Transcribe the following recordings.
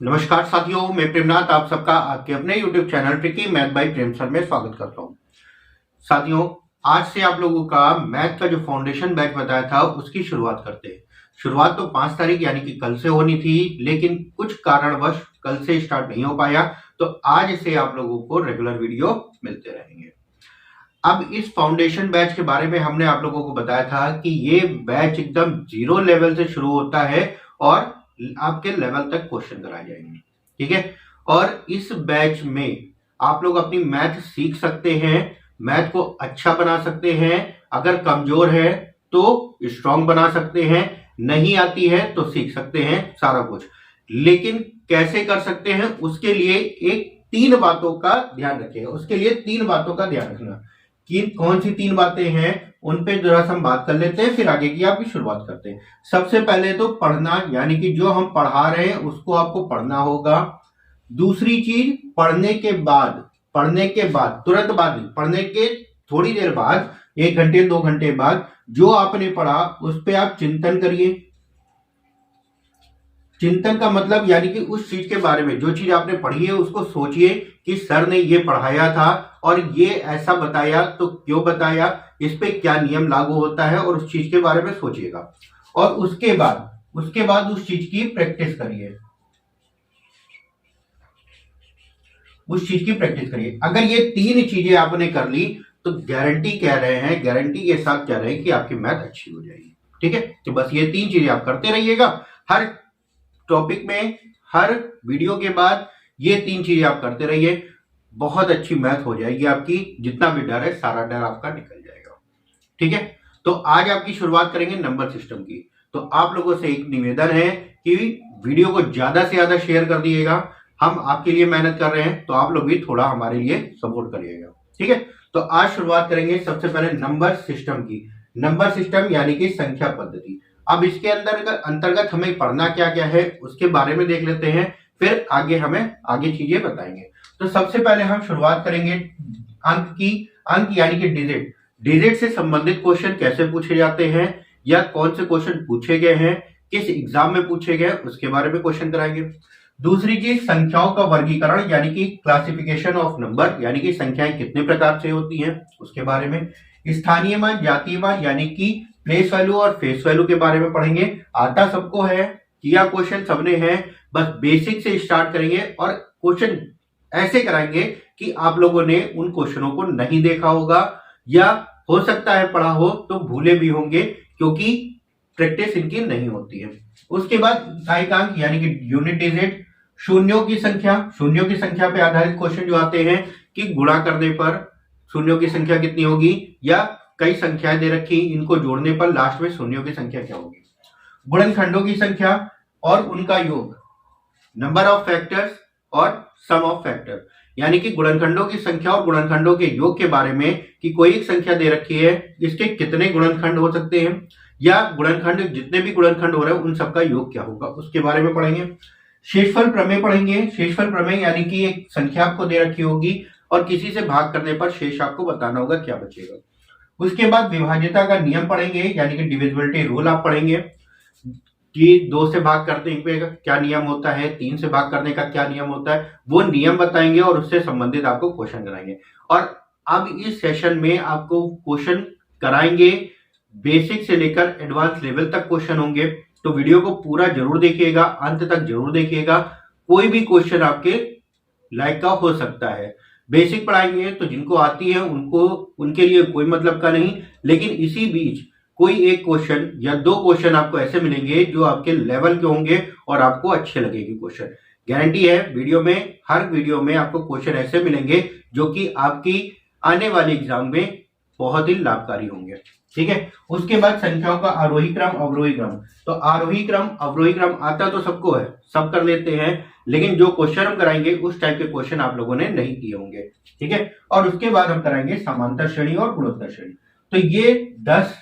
नमस्कार साथियों, मैं प्रेमनाथ आप सबका आपके अपने YouTube channel tricky math bye प्रेम सर में स्वागत करता हूं। साथियों, आज से आप लोगों का मैथ का जो फाउंडेशन बैच बताया था उसकी शुरुआत करते हैं। शुरुआत तो 5 तारीख यानी कि कल से होनी थी, लेकिन कुछ कारणवश कल से स्टार्ट नहीं हो पाया, तो आज से आप लोगों को रेगुलर वीडियो मिलते रहेंगे। अब इस फाउंडेशन बैच के बारे में हमने आप लोगों को बताया था कि ये बैच एकदम 0 लेवल से शुरू होता है और आपके लेवल तक क्वेश्चन कराए जाएंगे। ठीक है, और इस बैच में आप लोग अपनी मैथ सीख सकते हैं, मैथ को अच्छा बना सकते हैं। अगर कमजोर है तो स्ट्रांग बना सकते हैं, नहीं आती है तो सीख सकते हैं सारा कुछ। लेकिन कैसे कर सकते हैं उसके लिए एक 3 बातों का ध्यान रखिएगा। उसके लिए 3 बातों का ध्यान रखना कि कौन सी 3 बातें हैं, उन पे जरा हम बात कर लेते हैं, फिर आगे की आपकी शुरुआत करते हैं। सबसे पहले तो पढ़ना, यानी कि जो हम पढ़ा रहे हैं उसको आपको पढ़ना होगा। दूसरी चीज, पढ़ने के बाद तुरंत बाद नहीं, पढ़ने के थोड़ी देर बाद, 1 घंटे 2 घंटे बाद जो आपने पढ़ा उस पे आप चिंतन करिए। चिंतन का मतलब यानी कि उस चीज के बारे में, जो चीज आपने पढ़ी है उसको सोचिए कि सर ने ये पढ़ाया था और ये ऐसा बताया तो क्यों बताया, इस पे क्या नियम लागू होता है, और उस चीज के बारे में सोचिएगा। और उसके बाद उस चीज की प्रैक्टिस करिए। अगर ये 3 चीजें आपने कर ली तो गारंटी के साथ कह रहे हैं कि आपकी मैथ अच्छी हो जाएगी। ठीक है, तो बस ये 3 चीजें आप करते रहिएगा। हर टॉपिक में, हर वीडियो के बाद ये 3 चीजें आप करते रहिए, बहुत अच्छी मैथ हो जाएगी आपकी। जितना भी डर है सारा डर आपका निकल जाएगा। ठीक है, तो आज आपकी शुरुआत करेंगे नंबर सिस्टम की। तो आप लोगों से एक निवेदन है कि वीडियो को ज्यादा से ज्यादा शेयर कर दिएगा। हम आपके लिए मेहनत कर रहे हैं, तो आप लोग भी थोड़ा हमारे लिए सपोर्ट करिएगा। ठीक है, तो आज शुरुआत करेंगे सबसे पहले नंबर सिस्टम की। नंबर सिस्टम यानी कि संख्या पद्धति। अब इसके अंतर्गत हमें पढ़ना क्या क्या है उसके बारे में देख लेते हैं, फिर आगे चीजें बताएंगे। तो सबसे पहले हम शुरुआत करेंगे अंक यानी कि डिजिट से संबंधित क्वेश्चन कैसे पूछे जाते हैं, या कौन से क्वेश्चन पूछे गए हैं, किस एग्जाम में पूछे गए, उसके बारे में क्वेश्चन कराएंगे। दूसरी चीज, संख्याओं का वर्गीकरण यानी कि क्लासिफिकेशन ऑफ नंबर, यानी कि संख्याएं कितने प्रकार से होती हैं उसके बारे में। स्थानीय मान, जातीय मान यानी कि प्लेस वैल्यू और फेस वैल्यू के बारे में पढ़ेंगे। आता सबको है, किया क्वेश्चन सबने है, बस बेसिक से स्टार्ट करेंगे और क्वेश्चन ऐसे कराएंगे कि आप लोगों ने उन क्वेश्चनों को नहीं देखा होगा, या हो सकता है पढ़ा हो तो भूले भी होंगे, क्योंकि प्रैक्टिस इनकी नहीं होती है। उसके बाद इकाइकांक यानी कि यूनिट डिजिट, शून्यों की संख्या पे आधारित क्वेश्चन जो आते हैं कि गुणा करने पर शून्यों की संख्या कितनी होगी, या कई संख्याएं दे रखी, इनको जोड़ने पर लास्ट में शून्यों की संख्या क्या होगी। गुणनखंडों की संख्या और उनका योग, नंबर ऑफ फैक्टर्स और सम ऑफ फैक्टर, यानी कि गुणनखंडों की संख्या और गुणनखंडों के योग के बारे में कि कोई एक संख्या दे रखी है, इसके कितने गुणनखंड हो सकते हैं, या गुणनखंड जितने भी गुणनखंड हो रहे हैं उन सबका योग क्या होगा, उसके बारे में पढ़ेंगे। शेषफल प्रमेय पढ़ेंगे। शेषफल प्रमेय यानी कि एक संख्या आपको दे रखी होगी और किसी से भाग करने पर शेष आपको बताना होगा क्या बचेगा। उसके बाद विभाज्यता का नियम पढ़ेंगे, यानी कि डिविजिबिलिटी रूल आप पढ़ेंगे कि 2 से भाग करने पे क्या नियम होता है, 3 से भाग करने का क्या नियम होता है, वो नियम बताएंगे और उससे संबंधित आपको क्वेश्चन कराएंगे। और अब इस सेशन में आपको क्वेश्चन कराएंगे, बेसिक से लेकर एडवांस लेवल तक क्वेश्चन होंगे, तो वीडियो को पूरा जरूर देखिएगा, अंत तक जरूर देखिएगा। कोई भी क्वेश्चन आपके लाइक का हो सकता है। बेसिक पढ़ाएंगे तो जिनको आती है उनके लिए कोई मतलब का नहीं, लेकिन इसी बीच कोई एक क्वेश्चन या 2 क्वेश्चन आपको ऐसे मिलेंगे जो आपके लेवल के होंगे और आपको अच्छे लगेंगे क्वेश्चन। गारंटी है हर वीडियो में आपको क्वेश्चन ऐसे मिलेंगे जो कि आपकी आने वाले एग्जाम में बहुत ही लाभकारी होंगे। ठीक है, उसके बाद संख्याओं का आरोही क्रम अवरोही क्रम। तो आरोही क्रम अवरोही क्रम आता तो सबको है, सब कर लेते हैं, लेकिन जो क्वेश्चन हम कराएंगे उस टाइप के क्वेश्चन आप लोगों ने नहीं किए होंगे। ठीक है, और उसके बाद हम कराएंगे समांतर श्रेणी और गुणोत्तर श्रेणी। तो ये 10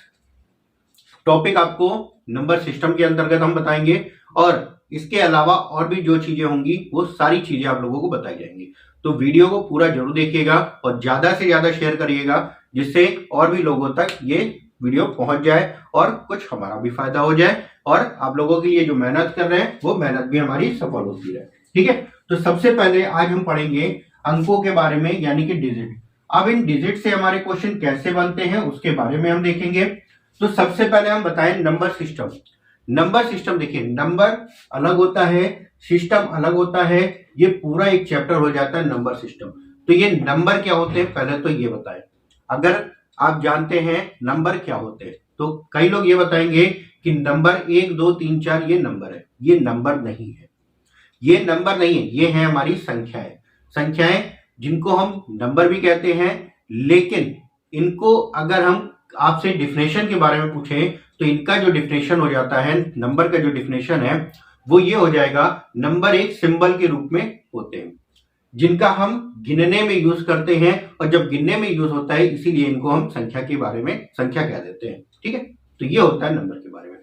टॉपिक आपको नंबर सिस्टम के अंतर्गत हम बताएंगे, और इसके अलावा और भी जो चीजें होंगी वो सारी चीजें आप लोगों को बताई जाएंगी। तो वीडियो को पूरा जरूर देखिएगा और ज्यादा से ज्यादा शेयर करिएगा, जिससे और भी लोगों तक ये वीडियो पहुंच जाए और कुछ हमारा भी फायदा हो जाए, और आप लोगों के लिए जो मेहनत कर रहे हैं वो मेहनत भी हमारी सफल होती रहे। ठीक है, तो सबसे पहले आज हम पढ़ेंगे अंकों के बारे में, यानी कि डिजिट। अब इन डिजिट से हमारे क्वेश्चन कैसे बनते हैं उसके बारे में हम देखेंगे। तो सबसे पहले हम बताएं नंबर सिस्टम। नंबर सिस्टम देखिए, नंबर अलग होता है, सिस्टम अलग होता है, ये पूरा एक चैप्टर हो जाता है नंबर सिस्टम। तो ये नंबर क्या होते हैं पहले तो ये बताएं। अगर आप जानते हैं नंबर क्या होते हैं तो कई लोग ये बताएंगे कि नंबर 1 2 3 4 ये नंबर है। ये नंबर नहीं है, ये नंबर नहीं है, ये है हमारी संख्याएं। संख्याएं जिनको हम नंबर भी कहते हैं, लेकिन इनको अगर हम आपसे डिफिनेशन के बारे में पूछें तो इनका जो डिफिनेशन हो जाता है, नंबर का जो डिफिनेशन है वो ये हो जाएगा, नंबर एक सिंबल के रूप में होते हैं जिनका हम गिनने में यूज करते हैं, और जब गिनने में यूज होता है इसीलिए इनको हम संख्या के बारे में संख्या कह देते हैं। ठीक है, तो ये होता है नंबर के बारे में।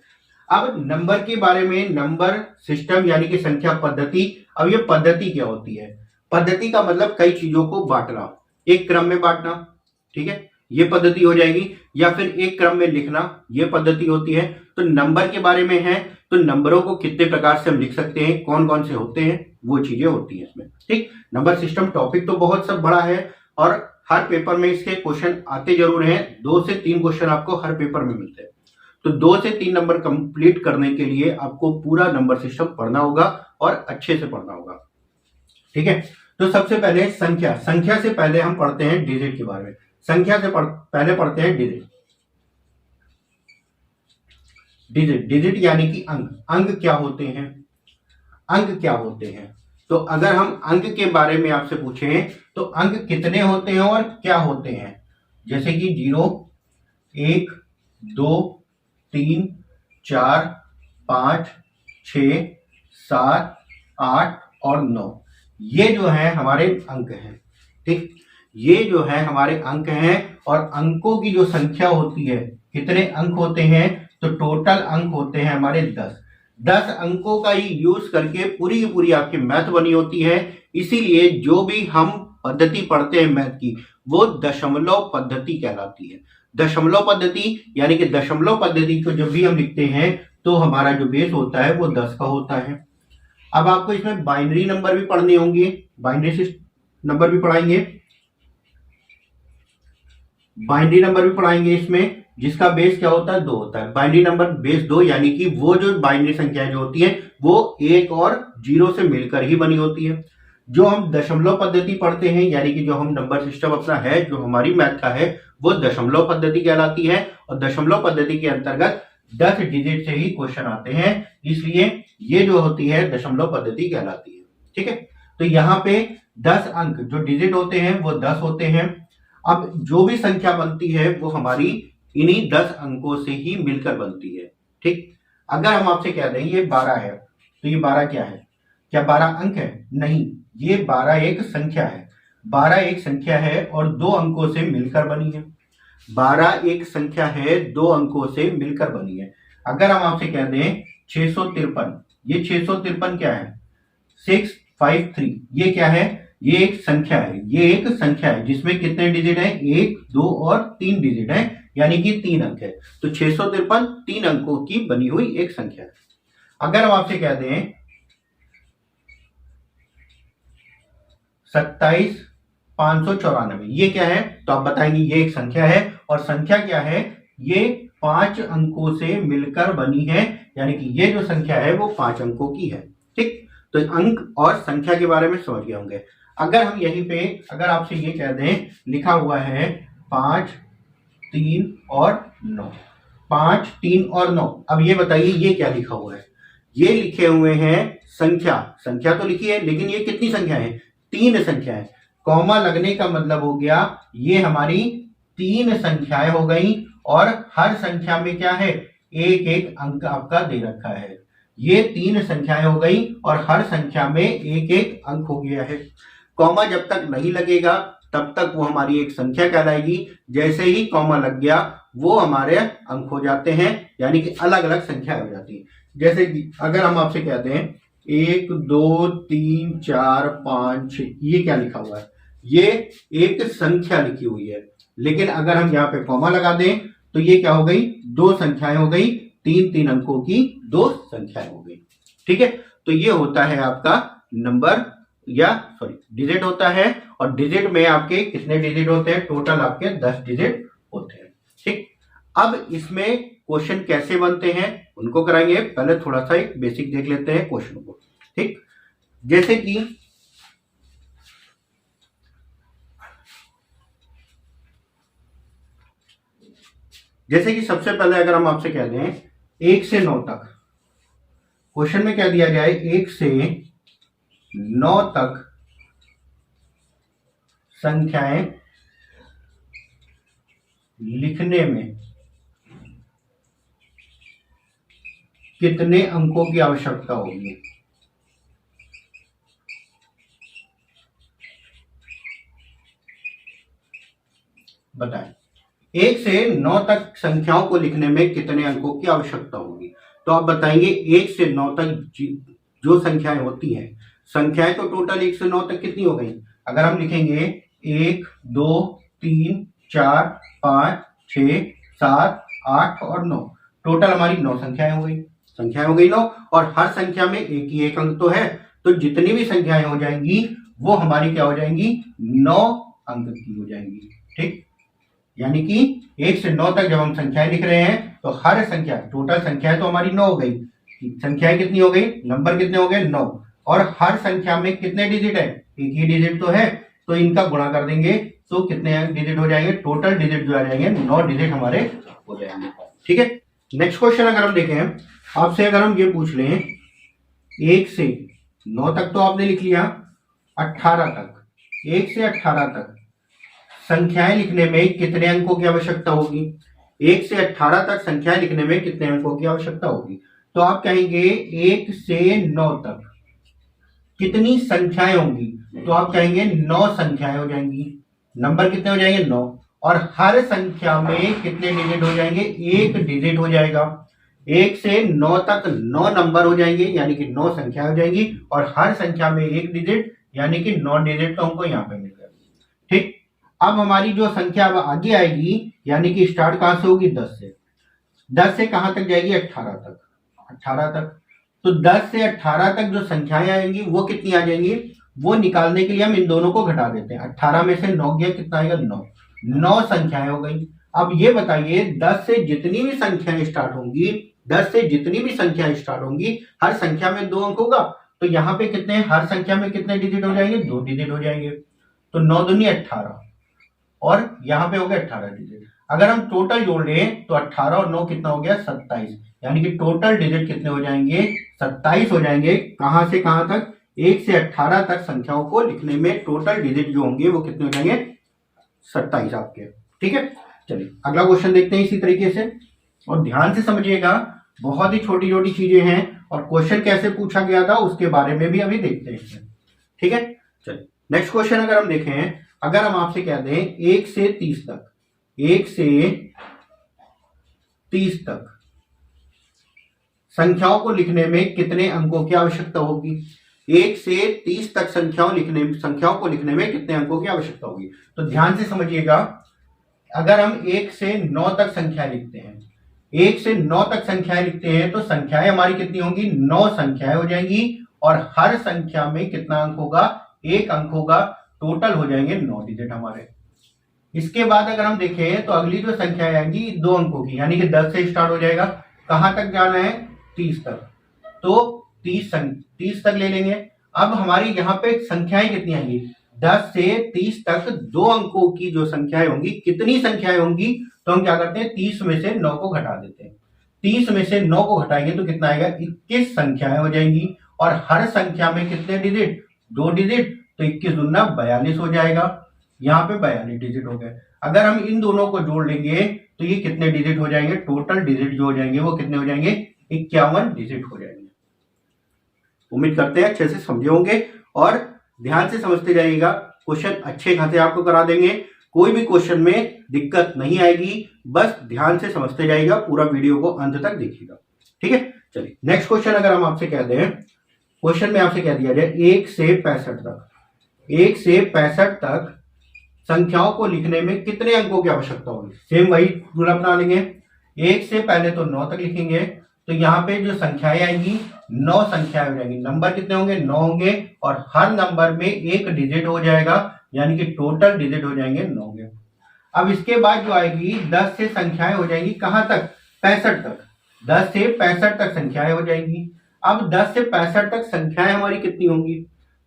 अब नंबर के बारे में, नंबर सिस्टम यानी कि संख्या पद्धति। अब ये पद्धति क्या होती है? पद्धति का मतलब कई चीजों को बांटना, एक क्रम में बांटना, ठीक है, ये पद्धति हो जाएगी, या फिर एक क्रम में लिखना, ये पद्धति होती है। तो नंबर के बारे में है तो नंबरों को कितने प्रकार से हम लिख सकते हैं, कौन कौन से होते हैं, वो चीजें होती हैं इसमें। ठीक, नंबर सिस्टम टॉपिक तो बहुत सब बड़ा है और हर पेपर में इसके क्वेश्चन आते जरूर हैं। 2 से 3 क्वेश्चन आपको हर पेपर में मिलते हैं। तो 2 से 3 नंबर कंप्लीट करने के लिए आपको पूरा नंबर सिस्टम पढ़ना होगा और अच्छे से पढ़ना होगा। ठीक है, तो सबसे पहले संख्या। संख्या से पहले हम पढ़ते हैं डिजिट के बारे में। संख्या से पहले पढ़ते हैं डिजिट। डिजिट, डिजिट यानी कि अंक। अंक क्या होते हैं? अंक क्या होते हैं? तो अगर हम अंक के बारे में आपसे पूछें तो अंक कितने होते हैं और क्या होते हैं? जैसे कि 0 1 2 3 4 5 6 7 8 और 9, ये जो है हमारे अंक हैं। ठीक, ये जो है हमारे अंक हैं। और अंकों की जो संख्या होती है, कितने अंक होते हैं? तो टोटल अंक होते हैं हमारे 10। 10 अंकों का ही यूज करके पूरी की पूरी आपकी मैथ बनी होती है। इसीलिए जो भी हम पद्धति पढ़ते हैं मैथ की, वो दशमलव पद्धति कहलाती है। दशमलव पद्धति यानी कि दशमलव पद्धति को जब भी हम लिखते हैं तो हमारा जो बेस होता है वो 10 का होता है। अब आपको इसमें बाइनरी नंबर भी पढ़ने होंगे, बाइनरी नंबर भी पढ़ाएंगे, बाइनरी नंबर भी पढ़ाएंगे इसमें, जिसका बेस क्या होता है? 2 होता है। बाइनरी नंबर बेस 2, यानी कि वो जो बाइनरी संख्याएं जो होती है वो 1 और 0 से मिलकर ही बनी होती है। जो हम दशमलव पद्धति पढ़ते हैं, यानी कि जो हम नंबर सिस्टम अपना है, जो हमारी मैथ का है, वो दशमलव पद्धति कहलाती है। और दशमलव पद्धति के अंतर्गत 10 डिजिट से ही क्वेश्चन आते हैं, इसलिए ये जो होती है दशमलव पद्धति कहलाती है। ठीक है, तो यहाँ पे 10 अंक जो डिजिट होते हैं वो 10 होते हैं। अब जो भी संख्या बनती है वो हमारी इन्हीं 10 अंकों से ही मिलकर बनती है। ठीक, अगर हम आपसे कह दें ये 12 है तो ये 12 क्या है? क्या 12 अंक है? नहीं, ये 12 एक संख्या है। 12 एक संख्या है और 2 अंकों से मिलकर बनी है। 12 एक संख्या है, 2 अंकों से मिलकर बनी है। अगर हम आपसे कह दें 653, ये 653 क्या है? 653, ये क्या है? ये एक संख्या है। ये एक संख्या है जिसमें कितने डिजिट हैं? 1 2 और 3 डिजिट हैं, यानी कि 3 अंक है। तो 653 3 अंकों की बनी हुई एक संख्या है। अगर हम आपसे कह दें 27594, ये क्या है? तो आप बताएंगे ये एक संख्या है। और संख्या क्या है? ये 5 अंकों से मिलकर बनी है, यानी कि ये जो संख्या है वो 5 अंकों की है। ठीक, तो अंक और संख्या के बारे में समझ गए होंगे। अगर हम यहीं पे अगर आपसे ये कह दें, लिखा हुआ है 5 3 और 9, 5 3 और 9, अब ये बताइए ये क्या लिखा हुआ है? ये लिखे हुए हैं संख्या। संख्या तो लिखी है, लेकिन ये कितनी संख्या है? 3 संख्या है। कॉमा लगने का मतलब हो गया ये हमारी 3 संख्याएं हो गई, और हर संख्या में क्या है? एक एक अंक आपका दे रखा है। ये 3 संख्याएं हो गई और हर संख्या में एक एक अंक हो गया है। कॉमा जब तक नहीं लगेगा तब तक वो हमारी एक संख्या कहलाएगी। जैसे ही कॉमा लग गया वो हमारे अंक हो जाते हैं, यानी कि अलग अलग संख्या हो जाती है। जैसे अगर हम आपसे कहते हैं 1 2 3 4 5 6, ये क्या लिखा हुआ है? ये एक संख्या लिखी हुई है। लेकिन अगर हम यहाँ पे कॉमा लगा दें तो ये क्या हो गई? 2 संख्याएं हो गई, 3 3 अंकों की 2 संख्याएं हो गई। ठीक है, तो ये होता है आपका नंबर या सॉरी डिजिट होता है, और डिजिट में आपके कितने डिजिट होते हैं, टोटल आपके 10 डिजिट होते हैं। ठीक, अब इसमें क्वेश्चन कैसे बनते हैं उनको कराएंगे, पहले थोड़ा सा एक बेसिक देख लेते हैं क्वेश्चन को। ठीक, जैसे कि सबसे पहले अगर हम आपसे कह दें 1 से 9 तक, क्वेश्चन में क्या दिया जाए, 1 से 9 तक संख्याएं लिखने में कितने अंकों की आवश्यकता होगी। बताएं, 1 से 9 तक संख्याओं को लिखने में कितने अंकों की आवश्यकता होगी। तो आप बताएंगे 1 से 9 तक जो संख्याएं होती हैं, संख्याएं तो टोटल 1 से 9 तक कितनी हो गई। अगर हम लिखेंगे 1 2 3 4 5 6 7 8 और 9, टोटल हमारी 9 संख्याएं हो गई 9, और हर संख्या में एक ही एक अंक तो है, तो जितनी भी संख्याएं हो जाएंगी वो हमारी क्या हो जाएंगी, 9 अंक की हो जाएंगी। ठीक, यानी कि 1 से 9 तक जब हम संख्याएं लिख रहे हैं तो हर संख्या, टोटल संख्याएं तो हमारी 9 हो गई, संख्याएं कितनी हो गई, नंबर कितने हो गए 9, और हर संख्या में कितने डिजिट है, एक ही डिजिट तो है, तो इनका गुणा कर देंगे तो कितने डिजिट हो जाएंगे, टोटल डिजिट जो आ जाएंगे 9 डिजिट हमारे हो जाएंगे। ठीक है, नेक्स्ट क्वेश्चन अगर हम देखें आपसे, अगर हम ये पूछ लें 1 से 9 तक तो आपने लिख लिया, 18 तक, 1 से 18 तक संख्याएं लिखने में कितने अंकों की आवश्यकता होगी। 1 से 18 तक संख्याएं लिखने में कितने अंकों की आवश्यकता होगी। तो आप कहेंगे 1 से 9 तक कितनी संख्याएं होंगी, तो आप कहेंगे 9 संख्याएं हो जाएंगी, नंबर कितने हो जाएंगे 9, और हर संख्या में कितने डिजिट हो जाएंगे, एक डिजिट हो जाएगा। 1 से 9 तक 9 नंबर हो जाएंगे, यानी कि 9 संख्या हो जाएंगी, और हर संख्या में एक डिजिट, यानी कि 9 डिजिट तो हमको यहाँ पे मिल गया। ठीक, अब हमारी जो संख्या अब आगे आएगी, यानी कि स्टार्ट कहां से होगी, 10 से कहां तक जाएगी, 18 तक। तो 10 से 18 तक जो संख्याएं आएंगी वो कितनी आ जाएंगी, वो निकालने के लिए हम इन दोनों को घटा देते हैं। 18 में से 9 गया, कितना आएगा, 9 संख्याएं हो गई। अब ये बताइए 10 से जितनी भी संख्याएं स्टार्ट होंगी, 10 से जितनी भी संख्याएं स्टार्ट होंगी, हर संख्या में 2 अंक होगा, तो यहाँ पे कितने, हर संख्या में कितने डिजिट हो जाएंगे, 2 डिजिट हो जाएंगे। तो 9 दूनी 18, और यहाँ पे हो गया 18 डिजिट। अगर हम टोटल जोड़ लें तो 18 और 9 कितना हो गया, 27, यानी कि टोटल डिजिट कितने हो जाएंगे, 27 हो जाएंगे। कहां से कहां तक, 1 से 18 तक संख्याओं को लिखने में टोटल डिजिट जो होंगे वो कितने हो जाएंगे, 27 आपके। ठीक है, चलिए अगला क्वेश्चन देखते हैं इसी तरीके से, और ध्यान से समझिएगा, बहुत ही छोटी छोटी चीजें हैं, और क्वेश्चन कैसे पूछा गया था उसके बारे में भी अभी देखते हैं। ठीक है, चलिए नेक्स्ट क्वेश्चन अगर हम देखें, अगर हम आपसे कह दें 1 से 30 तक, 1 से 30 तक संख्याओं को लिखने में कितने अंकों की आवश्यकता होगी। 1 से 30 तक संख्याओं को लिखने में कितने अंकों की आवश्यकता होगी। तो ध्यान से समझिएगा, अगर हम 1 से 9 तक संख्याएं लिखते हैं, 1 से 9 तक संख्याएं लिखते हैं, तो संख्याएं हमारी कितनी होंगी, 9 संख्याएं हो जाएंगी, और हर संख्या में कितना अंक होगा, 1 अंक होगा, टोटल हो जाएंगे 9 डिजिट हमारे। इसके बाद अगर हम देखें तो अगली जो संख्या आएंगी 2 अंकों की, यानी कि 10 से स्टार्ट हो जाएगा, कहां तक जाना है, 30 तक, तो 30 तक ले लेंगे। अब हमारी यहाँ पे संख्याएं कितनी आएंगी, 10 से 30 तक 2 अंकों की जो संख्याएं होंगी, कितनी संख्याएं होंगी, तो हम क्या करते हैं, 30 में से 9 को घटा देते हैं। 30 में से 9 को घटाएंगे तो कितना आएगा, 21 संख्याएं हो जाएंगी, और हर संख्या में कितने डिजिट, 2 डिजिट, तो 21 दूना 42 हो जाएगा, यहाँ पे 42 डिजिट हो गए। अगर हम इन दोनों को जोड़ लेंगे तो ये कितने डिजिट हो जाएंगे, टोटल डिजिट जो हो जाएंगे वो कितने हो जाएंगे, 51 डिजिट हो जाएंगे। उम्मीद करते हैं अच्छे से समझे होंगे, और ध्यान से समझते जाइएगा, क्वेश्चन अच्छे खासे आपको करा देंगे, कोई भी क्वेश्चन में दिक्कत नहीं आएगी, बस ध्यान से समझते जाइएगा, पूरा वीडियो को अंत तक देखिएगा। ठीक है, चलिए नेक्स्ट क्वेश्चन अगर हम आपसे कह दें, क्वेश्चन में आपसे कह दिया जाए 1 से 65 तक, 1 से 65 तक संख्याओं को लिखने में कितने अंकों की आवश्यकता होगी। सेम वही रूल अपना लेंगे, 1 से पहले तो 9 तक लिखेंगे, तो यहाँ पे जो संख्याएं आएंगी 9 संख्याएं हो जाएंगी। नंबर कितने होंगे? 9 होंगे और हर नंबर में एक डिजिट हो जाएगा, यानी कि टोटल डिजिट हो जाएंगे 9 होंगे। अब इसके बाद जो आएगी 10 से संख्याएं हो जाएंगी कहां तक? 65 तक। 10 से 65 तक संख्याएं हो जाएंगी। अब 10 से 65 तक संख्याएं हमारी कितनी होंगी?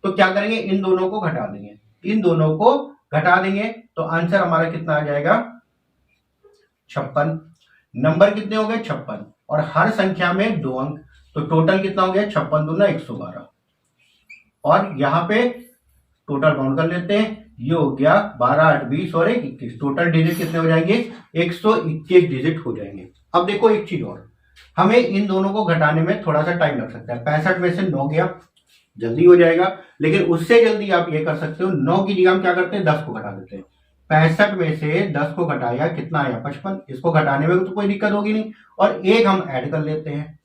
तो क्या करेंगे? इन दोनों को घटा देंगे। इन दोनों को घटा देंगे तो आंसर हमारा कितना आ जाएगा? 56। नंबर कितने हो गए? 56 और हर संख्या में 2 अंक, तो टोटल कितना हो गया? 56 दूना 112। और यहाँ पे टोटल काउंट कर लेते हैं, ये हो गया 12, 8, 20 और 1, 21। टोटल डिजिट कितने हो जाएंगे? 121 डिजिट हो जाएंगे। अब देखो एक चीज और, हमें इन दोनों को घटाने में थोड़ा सा टाइम लग सकता है। 65 में से 9 गया, जल्दी हो जाएगा, लेकिन उससे जल्दी आप ये कर सकते हो, 9 की जगह हम क्या करते हैं? 10 को घटा देते हैं। 65 में से 10 को घटाया, कितना आया? 55। इसको घटाने में तो कोई दिक्कत होगी नहीं, और एक हम ऐड कर लेते हैं,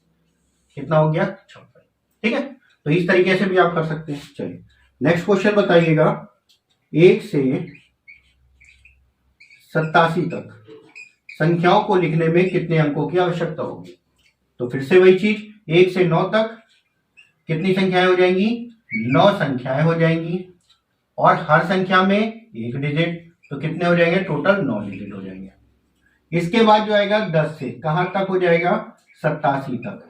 कितना हो गया? 56। ठीक है, तो इस तरीके से भी आप कर सकते हैं। चलिए नेक्स्ट क्वेश्चन बताइएगा। 1 से 87 तक संख्याओं को लिखने में कितने अंकों की आवश्यकता होगी? तो फिर से वही चीज, 1 से 9 तक कितनी संख्याएं हो जाएंगी? 9 संख्याएं हो जाएंगी और हर संख्या में एक डिजिट, तो कितने हो जाएंगे? टोटल 9 डिजिट हो जाएंगे। इसके बाद जो आएगा 10 से कहां तक हो जाएगा? 87 तक।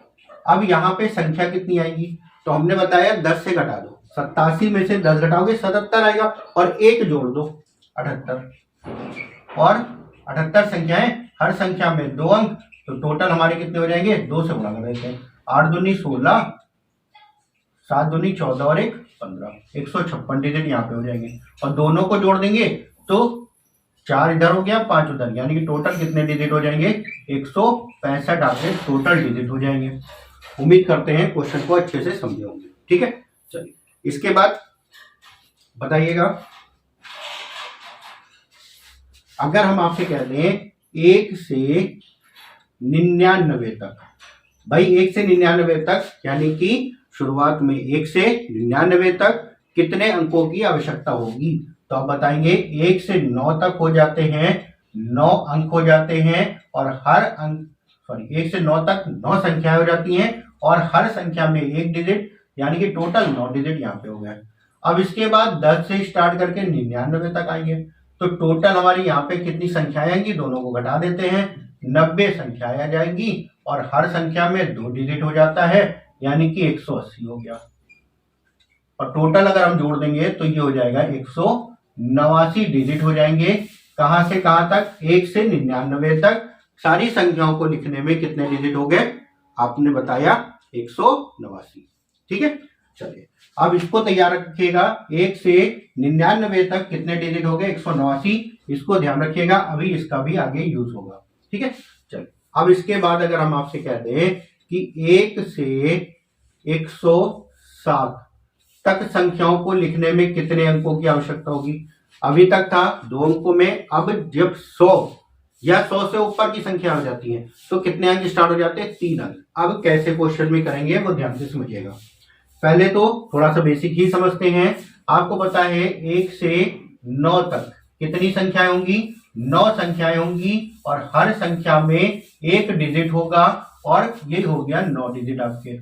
अब यहाँ पे संख्या कितनी आएगी? तो हमने बताया 10 से घटा दो, 87 में से 10 घटाओगे 77 आएगा, और एक जोड़ दो 78, और 78 संख्याएं, हर संख्या में 2 अंक, तो टोटल हमारे कितने हो जाएंगे? 2 से गुणा कर देते हैं। 8 दूनी 16, 7 दूनी 14 और 1 15, 156 डिजिट यहाँ पे हो जाएंगे। और दोनों को जोड़ देंगे तो 4 इधर हो गया, 5 उधर, यानी कि टोटल कितने डिजिट हो जाएंगे? 165 आपके टोटल डिजिट हो जाएंगे। उम्मीद करते हैं क्वेश्चन को अच्छे से समझे होंगे। ठीक है, चलिए इसके बाद बताइएगा, अगर हम आपसे कह दें 1 से 99 तक, भाई 1 से 99 तक यानी कि शुरुआत में 1 से 99 तक कितने अंकों की आवश्यकता होगी? तो आप बताएंगे 1 से 9 तक हो जाते हैं, 9 अंक हो जाते हैं, और हर अंक 1 से 9 तक 9 संख्याएं हो जाती हैं और हर संख्या में एक डिजिट, यानी कि टोटल 9 डिजिट यहाँ पे हो गए। अब इसके बाद 10 से स्टार्ट करके 99 तक आएंगे, तो टोटल हमारी यहाँ पे कितनी संख्याएं आएंगी? दोनों को घटा देते हैं, 90 संख्याएं आ जाएंगी और हर संख्या में 2 डिजिट हो जाता है, यानी कि 180 हो गया। और टोटल अगर हम जोड़ देंगे तो ये हो जाएगा 189 डिजिट हो जाएंगे। कहां से कहां तक? 1 से 99 तक। सारी संख्याओं को लिखने में कितने डिजिट हो गए? आपने बताया 189। ठीक है, चलिए अब इसको तैयार रखिएगा। 1 से 99 तक कितने डिजिट हो गए? 189। इसको ध्यान रखिएगा, अभी इसका भी आगे यूज होगा। ठीक है, चलिए अब इसके बाद अगर हम आपसे कह दें कि 1 से 107 तक संख्याओं को लिखने में कितने अंकों की आवश्यकता होगी? अभी तक था 2 अंकों में, अब जब 100 या 100 से ऊपर की संख्या हो जाती है तो कितने अंक स्टार्ट हो जाते हैं? 3 अंक। अब कैसे क्वेश्चन में करेंगे वो ध्यान से समझिएगा। पहले तो थोड़ा सा बेसिक ही समझते हैं। आपको पता है 1 से 9 तक कितनी संख्याएं होंगी? 9 संख्याएं होंगी और हर संख्या में एक डिजिट होगा, और ये हो गया 9 डिजिट आपके।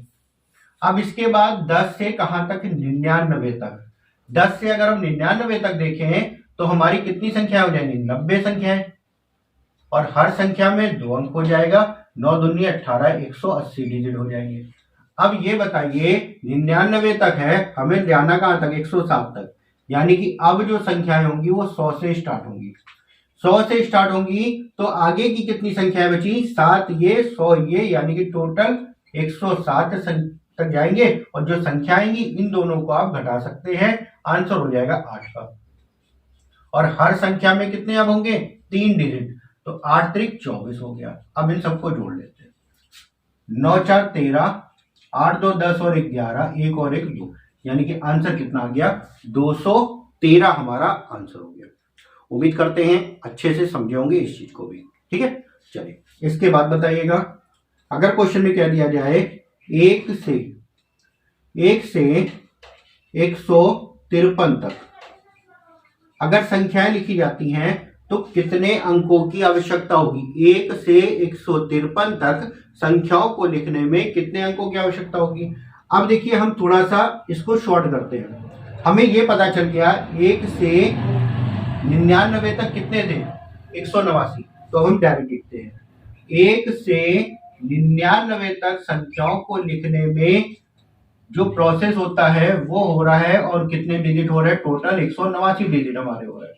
अब इसके बाद 10 से कहां तक? 99 तक। 10 से अगर हम 99 तक देखें तो हमारी कितनी संख्या हो जाएंगी? 90 संख्याएं, और हर संख्या में 2 अंक हो जाएगा, 9 दूनी 18, 180 डिजिट हो जाएंगे। अब ये बताइए 99 तक है, हमें जाना कहां तक? 107 तक, यानी कि अब जो संख्याएं होंगी वो 100 से स्टार्ट होंगी। 100 से स्टार्ट होंगी तो आगे की कितनी संख्याएं बची? 7 ये, 100 ये, यानी कि टोटल 107 तक जाएंगे। और जो संख्या आएंगी इन दोनों को आप घटा सकते हैं, आंसर हो जाएगा 8 का। और हर संख्या में कितने अब होंगे? 3 डिजिट, तो 8 त्रिक 24 हो गया। अब इन सबको जोड़ लेते हैं, 9 4 13, 8 2 10 और 1 11, 1 और 1 2, यानी कि आंसर कितना आ गया? 213 हमारा आंसर हो गया। उम्मीद करते हैं अच्छे से समझे होंगे इस चीज को भी। ठीक है, चलिए इसके बाद बताइएगा, अगर क्वेश्चन में कह दिया जाए 1 से 153 तक अगर संख्याएं लिखी जाती हैं तो कितने अंकों की आवश्यकता होगी? 1 से 153 तक संख्याओं को लिखने में कितने अंकों की आवश्यकता होगी? अब देखिए हम थोड़ा सा इसको शॉर्ट करते हैं। हमें यह पता चल गया 1 से 99 तक कितने थे? 189। तो हम डायरेक्ट लिखते हैं 1 से 99 तक संख्याओं को लिखने में जो प्रोसेस होता है वो हो रहा है, और कितने डिजिट हो रहे हैं? टोटल 189 डिजिट हमारे हो रहे हैं।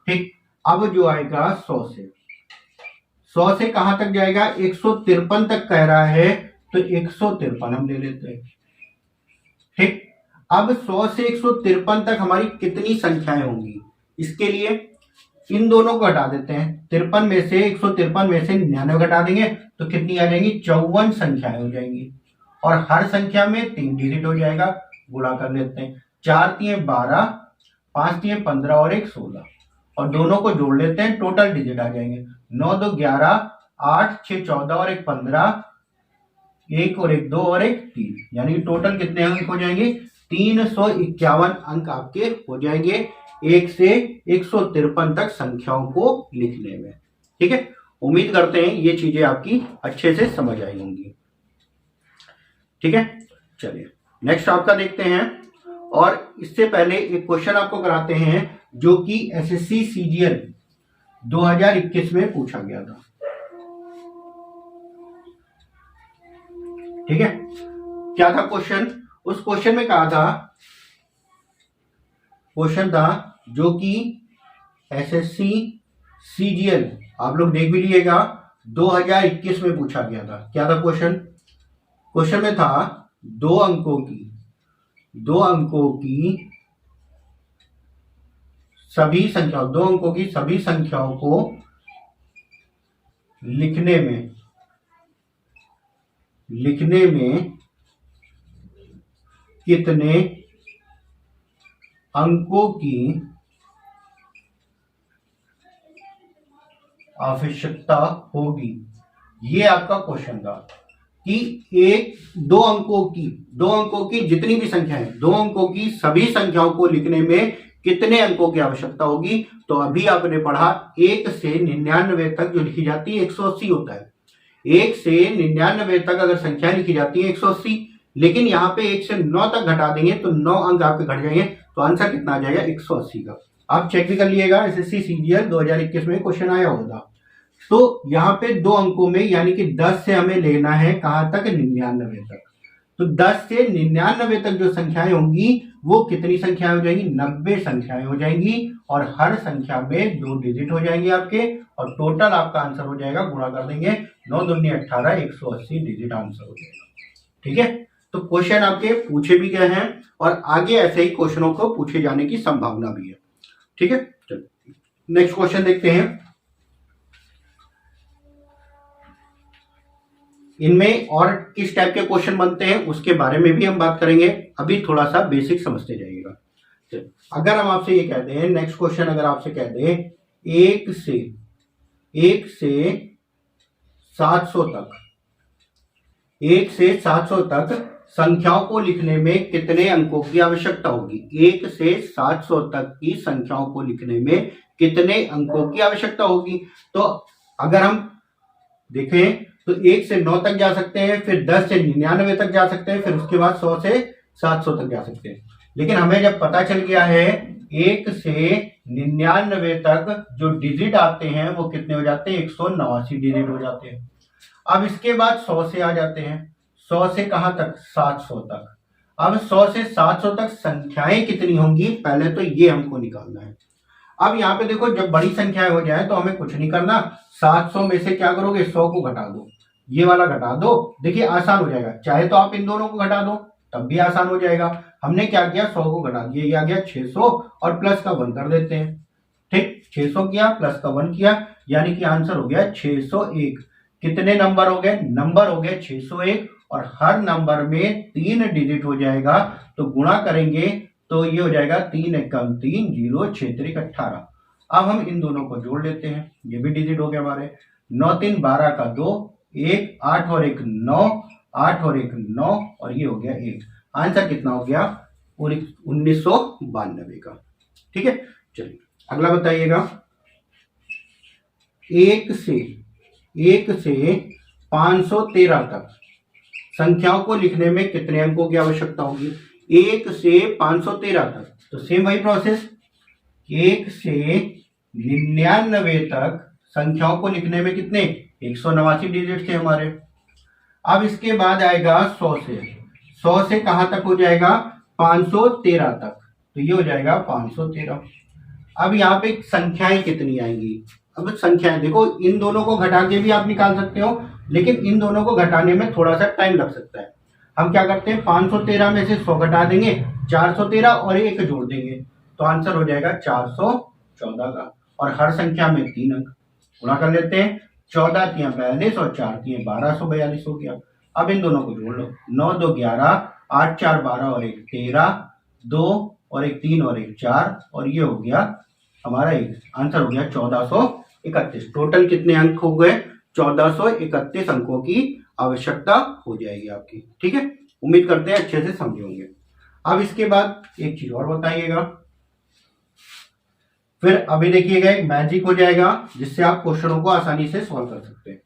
ठीक, अब जो आएगा 100 से कहां तक जाएगा? 153 तक कह रहा है, तो 153 हम ले लेते हैं। ठीक, अब 100 से 153 तक हमारी कितनी संख्याएं होंगी? इसके लिए इन दोनों को हटा देते हैं। 53 में से 153 में से 99 घटा देंगे तो कितनी आ जाएंगी? 54 संख्याएं हो जाएंगी, और हर संख्या में 3 डिजिट हो जाएगा। गुणा कर लेते हैं। 4 3 12, 5 3 15 और 1 16, और दोनों को जोड़ लेते हैं, टोटल डिजिट आ जाएंगे 9 2 11, 8 6 14 और 1 15, 1 और 1 2 और 1 3, यानी टोटल कितने अंक हो जाएंगे? 351 अंक आपके हो जाएंगे 1 से 153 तक संख्याओं को लिखने में। ठीक है, उम्मीद करते हैं ये चीजें आपकी अच्छे से समझ आई होंगी। ठीक है, चलिए नेक्स्ट आपका देखते हैं। और इससे पहले एक क्वेश्चन आपको कराते हैं जो कि एसएससी सीजीएल 2021 में पूछा गया था। ठीक है, क्या था क्वेश्चन? उस क्वेश्चन में कहा था, क्वेश्चन था जो कि एसएससी सीजीएल, आप लोग देख भी लीजिएगा, 2021 में पूछा गया था। क्या था क्वेश्चन? क्वेश्चन में था दो अंकों की सभी संख्याओं को लिखने में कितने अंकों की आवश्यकता होगी? ये आपका क्वेश्चन था कि दो अंकों की जितनी भी संख्या है, 2 अंकों की सभी संख्याओं को लिखने में कितने अंकों की आवश्यकता होगी? तो अभी आपने पढ़ा 1 से 99 तक जो लिखी जाती है 180 होता है। 1 से 99 तक अगर संख्या लिखी जाती है 180, लेकिन यहाँ पे 1 से 9 तक घटा देंगे तो 9 अंक आपके घट जाएंगे, तो आंसर कितना आ जाएगा? 180 का। आप चेक भी कर लीजिएगा, एसएससी सीजीएल 2021 में क्वेश्चन आया होगा। तो यहाँ पे 2 अंकों में, यानी कि 10 से हमें लेना है कहां तक? 99 तक। तो 10 से 99 तक जो संख्याएं होंगी वो कितनी संख्याएं हो जाएंगी? 90 संख्याएं हो जाएंगी, और हर संख्या में 2 डिजिट हो जाएंगे आपके, और टोटल आपका आंसर हो जाएगा, गुणा कर देंगे 9 दूनी 18, 180 डिजिट आंसर हो जाएगा। ठीक है, तो क्वेश्चन आपके पूछे भी गए हैं, और आगे ऐसे ही क्वेश्चनों को पूछे जाने की संभावना भी है। ठीक है, चलिए नेक्स्ट क्वेश्चन देखते हैं। इनमें और किस टाइप के क्वेश्चन बनते हैं उसके बारे में भी हम बात करेंगे। अभी थोड़ा सा बेसिक समझते जाइएगा। अगर हम आपसे ये कहते हैं, नेक्स्ट क्वेश्चन अगर आपसे कह दें 1 से 700 तक संख्याओं को लिखने में कितने अंकों की आवश्यकता होगी? 1 से 700 तक की संख्याओं को लिखने में कितने अंकों की आवश्यकता होगी? तो अगर हम देखें तो 1 से 9 तक जा सकते हैं, फिर 10 से 99 तक जा सकते हैं, फिर उसके बाद 100 से 700 तक जा सकते हैं। लेकिन हमें जब पता चल गया है 1 से 99 तक जो डिजिट आते हैं वो कितने हो जाते हैं? 189 डिजिट हो जाते हैं। अब इसके बाद 100 से आ जाते हैं। 100 से कहां तक? 700 तक। अब 100 से 700 तक संख्याएं कितनी होंगी? पहले तो ये हमको निकालना है। अब यहाँ पे देखो, जब बड़ी संख्याएं हो जाए तो हमें कुछ नहीं करना, 700 में से क्या करोगे? 100 को घटा दो, ये वाला घटा दो। देखिए आसान हो जाएगा, चाहे तो आप इन दोनों को घटा दो तब भी आसान हो जाएगा। हमने क्या किया? 100 को घटा दिया, ये आ गया 600, और प्लस का 1 कर देते हैं। ठीक, 600 किया, प्लस का 1 किया, यानी कि आंसर हो गया 601। कितने नंबर हो गए? नंबर हो गए 601, और हर नंबर में 3 डिजिट हो जाएगा, तो गुणा करेंगे तो ये हो जाएगा 3 एकम 3, 0 6 3 18। अब हम इन दोनों को जोड़ लेते हैं, ये भी डिजिट हो गए हमारे। 9 3 12 का 2, 1 8 और 1 9, 8 और 1 9, और ये हो गया 1। आंसर कितना हो गया? 1992 का। ठीक है, चलिए अगला बताइएगा। 1 से 513 तक संख्याओं को लिखने में कितने अंकों की आवश्यकता होगी? 1 से 513 तक। तो सेम वही प्रोसेस, 1 से 99 तक संख्याओं को लिखने में कितने? 189 डिजिट थे हमारे। अब इसके बाद आएगा 100 से कहां तक हो जाएगा? 513 तक। तो ये हो जाएगा 513। अब यहाँ पे संख्याएं कितनी आएंगी? अब संख्याएं देखो, इन दोनों को घटा के भी आप निकाल सकते हो, लेकिन इन दोनों को घटाने में थोड़ा सा टाइम लग सकता है। हम क्या करते हैं, 513 में से 100 घटा देंगे, 413 और 1 जोड़ देंगे, तो आंसर हो जाएगा 414 का। और हर संख्या में 3 अंक, गुणा कर लेते हैं। 14 तियां 42 और 4 तियां 1242 हो गया। अब इन दोनों को जोड़ लो, 9 2 11, 8 4 12 और 1 13, 2 और 1 3 और 1 4, और ये हो गया हमारा आंसर हो गया 1431। टोटल कितने अंक हो गए? 1431 अंकों की आवश्यकता हो जाएगी आपकी। ठीक है, उम्मीद करते हैं अच्छे से समझे होंगे। अब इसके बाद एक चीज और बताइएगा, फिर अभी देखिएगा एक मैजिक हो जाएगा जिससे आप क्वेश्चनों को आसानी से सॉल्व कर सकते हैं।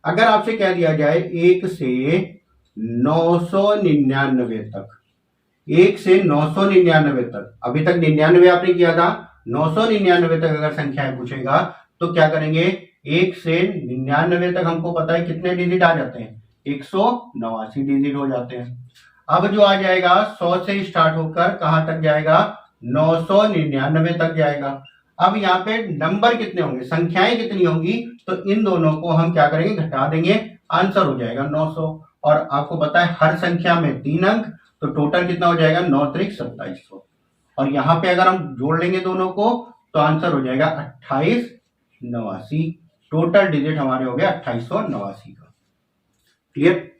अगर आपसे कह दिया जाए 1 से 999 तक, 1 से 999 तक, अभी तक 99 आपने किया था, 999 तक अगर संख्याएं पूछेगा तो क्या करेंगे? 1 से 99 तक हमको पता है कितने डिजिट आ जाते हैं? 189 डिजिट हो जाते हैं। अब जो आ जाएगा 100 से स्टार्ट होकर कहां तक जाएगा? 999 तक जाएगा। अब यहाँ पे नंबर कितने होंगे, संख्याएं कितनी होंगी? तो इन दोनों को हम क्या करेंगे? घटा देंगे, आंसर हो जाएगा 900। और आपको पता है हर संख्या में 3 अंक, तो टोटल कितना हो जाएगा? 9 त्रिक 2700। और यहाँ पे अगर हम जोड़ लेंगे दोनों को तो आंसर हो जाएगा 2889। टोटल डिजिट हमारे हो गया 2889 का। क्लियर?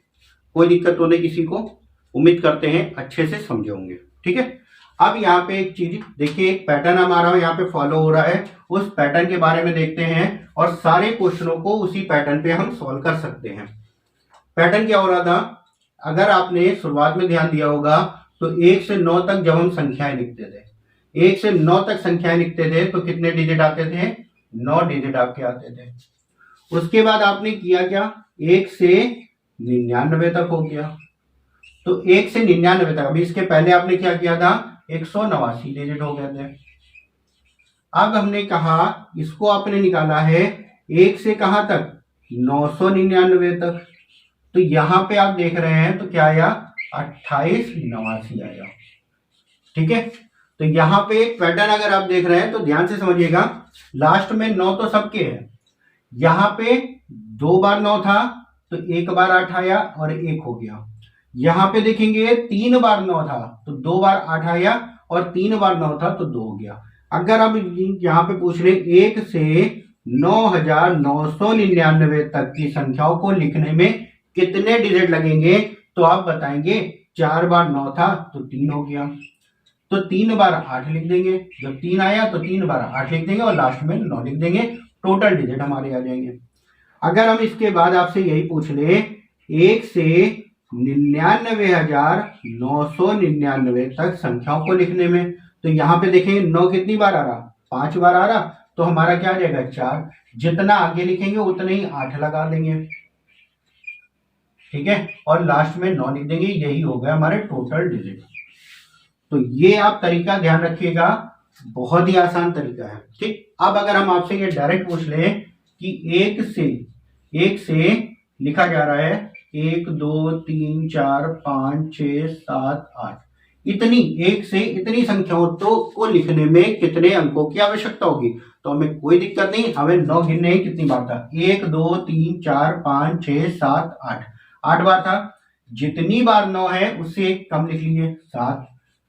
कोई दिक्कत तो नहीं किसी को? उम्मीद करते हैं अच्छे से समझे होंगे। ठीक है, अब यहाँ पे एक चीज देखिए, एक पैटर्न हमारा यहाँ पे फॉलो हो रहा है, उस पैटर्न के बारे में देखते हैं और सारे क्वेश्चनों को उसी पैटर्न पे हम सॉल्व कर सकते हैं। पैटर्न क्या हो रहा था? अगर आपने शुरुआत में ध्यान दिया होगा तो 1 से 9 तक जब हम संख्याएं लिखते थे, 1 से 9 तक संख्याएं लिखते थे तो कितने डिजिट आते थे? 9 डिजिट आपके आते थे। उसके बाद आपने किया क्या? 1 से 99 तक हो गया, तो 1 से 99 तक, अभी इसके पहले आपने क्या किया था? 189 डिजिट हो गए थे। अब हमने कहा इसको आपने निकाला है 1 से कहां तक? 999 तक। तो यहां पे आप देख रहे हैं तो क्या आया? 2889 आया। ठीक है, तो यहां पे एक पैटर्न अगर आप देख रहे हैं तो ध्यान से समझिएगा, लास्ट में 9 तो सबके है, यहां पे 2 बार 9 था तो 1 बार 8 आया और 1 हो गया। यहां पे देखेंगे 3 बार 9 था तो 2 बार 8 आया और 3 बार 9 था तो 2 हो गया। अगर अब यहाँ पे पूछ रहे 1 से 9999 तक की संख्याओं को लिखने में कितने डिजिट लगेंगे, तो आप बताएंगे 4 बार 9 था तो 3 हो गया, तो 3 बार 8 लिख देंगे, जब 3 आया तो 3 बार 8 लिख देंगे और लास्ट में 9 लिख देंगे, टोटल डिजिट हमारे आ जाएंगे। अगर हम इसके बाद आपसे यही पूछ ले 1 से 99,999 तक संख्याओं को लिखने में, तो यहाँ पे देखेंगे 9 कितनी बार आ रहा? 5 बार आ रहा, तो हमारा क्या आ जाएगा? 4। जितना आगे लिखेंगे उतना ही 8 लगा देंगे। ठीक है, और लास्ट में 9 लिख देंगे, यही हो गया हमारे टोटल डिजिट। तो ये आप तरीका ध्यान रखिएगा, बहुत ही आसान तरीका है। ठीक, अब अगर हम आपसे ये डायरेक्ट पूछ ले कि 1 से लिखा जा रहा है 1 2 3 4 5 6 7 8, इतनी 1 से इतनी संख्याओं को लिखने में कितने अंकों की आवश्यकता होगी? तो हमें कोई दिक्कत नहीं, हमें 9 गिनने हैं कितनी बार था? 1 2 3 4 5 6 7 8, 8 बार था। जितनी बार 9 है उससे एक कम लिख लीजिए, 7।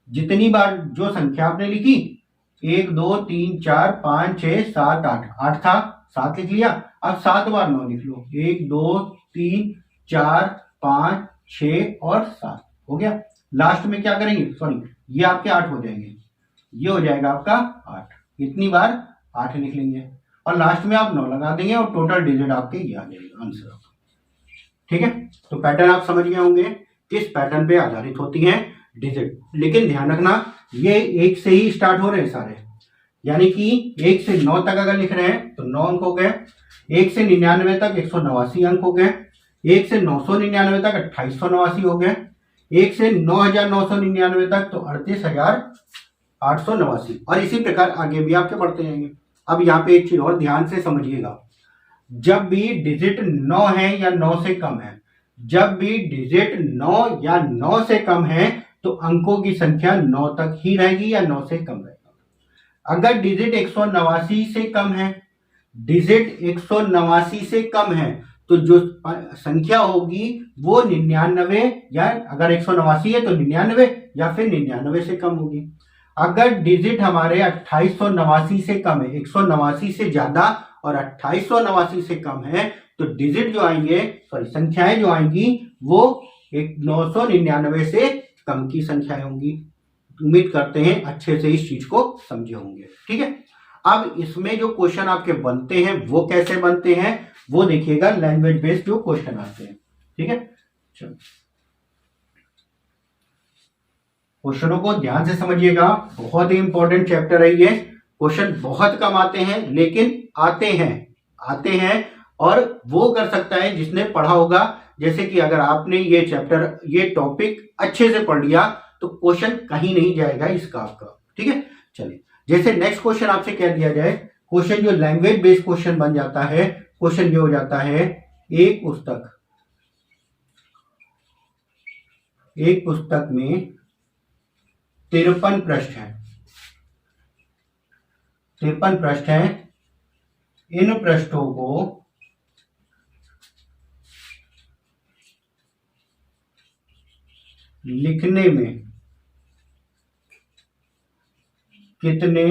जितनी बार जो संख्या आपने लिखी 1 2 3 4 5 6 7 8, 8 था, 7 लिख लिया। अब 7 बार 9 लिख लो, 1 2 3 4 5 6 और 7 हो गया। लास्ट में क्या करेंगे? सॉरी, ये आपके 8 हो जाएंगे, ये हो जाएगा आपका 8। इतनी बार 8 लिख लेंगे और लास्ट में आप 9 लगा देंगे और टोटल डिजिट आपके ये आ जाएगा आंसर। ठीक है, तो पैटर्न आप समझ गए होंगे, किस पैटर्न पे आधारित होती हैं डिजिट। लेकिन ध्यान रखना ये 1 से ही स्टार्ट हो रहे हैं सारे, यानी कि 1 से 9 तक अगर लिख रहे हैं तो 9 अंक हो गए। 1 से 99 तक 189 अंक हो गए। 1 से 999 तक 2889 हो गए। 1 से 9999 तक तो 38889, और इसी प्रकार आगे भी आपके बढ़ते जाएंगे। अब यहाँ पे एक चीज और ध्यान से समझिएगा, जब भी डिजिट 9 है या 9 से कम है, जब भी डिजिट 9 या 9 से कम है तो अंकों की संख्या 9 तक ही रहेगी या 9 से कम रहेगा। अगर डिजिट 189 से कम है, डिजिट 189 से कम है तो जो संख्या होगी वो 99, या अगर 189 है तो 99 या फिर 99 से कम होगी। अगर डिजिट हमारे 2889 से कम है, 189 से ज्यादा और 2889 से कम है, तो डिजिट जो आएंगे, संख्याएं जो आएंगी वो 999 से कम की संख्याएं होंगी। उम्मीद करते हैं अच्छे से इस चीज को समझे होंगे। ठीक है, अब इसमें जो क्वेश्चन आपके बनते हैं वो कैसे बनते हैं वो देखिएगा, लैंग्वेज बेस्ड जो क्वेश्चन आते हैं। ठीक है, चलो क्वेश्चनों को ध्यान से समझिएगा, बहुत ही इंपॉर्टेंट चैप्टर है ये। क्वेश्चन बहुत कम आते हैं लेकिन आते हैं और वो कर सकता है जिसने पढ़ा होगा। जैसे कि अगर आपने ये चैप्टर, ये टॉपिक अच्छे से पढ़ लिया तो क्वेश्चन कहीं नहीं जाएगा इसका आपका। ठीक है, चलिए जैसे नेक्स्ट क्वेश्चन आपसे कह दिया जाए, क्वेश्चन जो लैंग्वेज बेस्ड क्वेश्चन बन जाता है, क्वेश्चन ये हो जाता है, एक पुस्तक में 53 पृष्ठ हैं, 53 पृष्ठ हैं। इन पृष्ठों को लिखने में कितने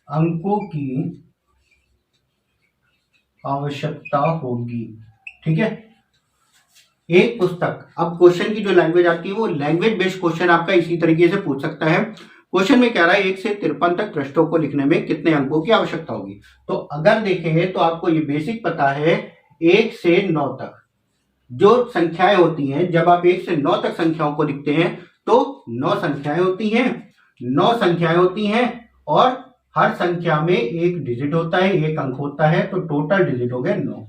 अंकों की आवश्यकता होगी। ठीक है, एक पुस्तक, अब क्वेश्चन की जो लैंग्वेज आती है वो लैंग्वेज बेस्ड क्वेश्चन आपका इसी तरीके से पूछ सकता है। क्वेश्चन में कह रहा है 1 से 53 तक पृष्ठों को लिखने में कितने अंकों की आवश्यकता होगी। तो अगर देखें तो आपको ये बेसिक पता है, 1 से 9 तक जो संख्याएं होती हैं, जब आप 1 से 9 तक संख्याओं को लिखते हैं तो 9 संख्याएं होती हैं, 9 संख्याएं होती हैं और हर संख्या में एक डिजिट होता है, एक अंक होता है, तो टोटल डिजिट हो गए 9।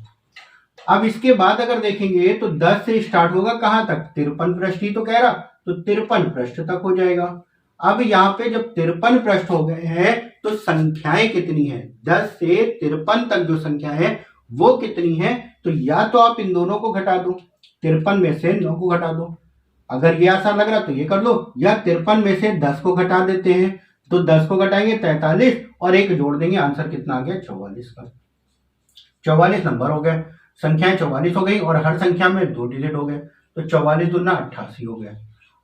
अब इसके बाद अगर देखेंगे तो 10 से स्टार्ट होगा कहां तक, 53 पृष्ठ ही तो कह रहा, तो 53 पृष्ठ तक हो जाएगा। अब यहाँ पे जब 53 पृष्ठ हो गए हैं तो संख्याएं कितनी है, 10 से 53 तक जो संख्या है वो कितनी है, तो या तो आप इन दोनों को घटा दो, 53 में से 9 को घटा दो, अगर ये आसान लग रहा तो ये कर लो, या 53 में से 10 को घटा देते हैं, तो 10 को घटाएंगे 43 और एक जोड़ देंगे, आंसर कितना आ गया 44 का। 44 नंबर हो गए, संख्याएं 44 हो गई और हर संख्या में 2 डिजिट हो गए, तो 44 दूना 88 हो गए।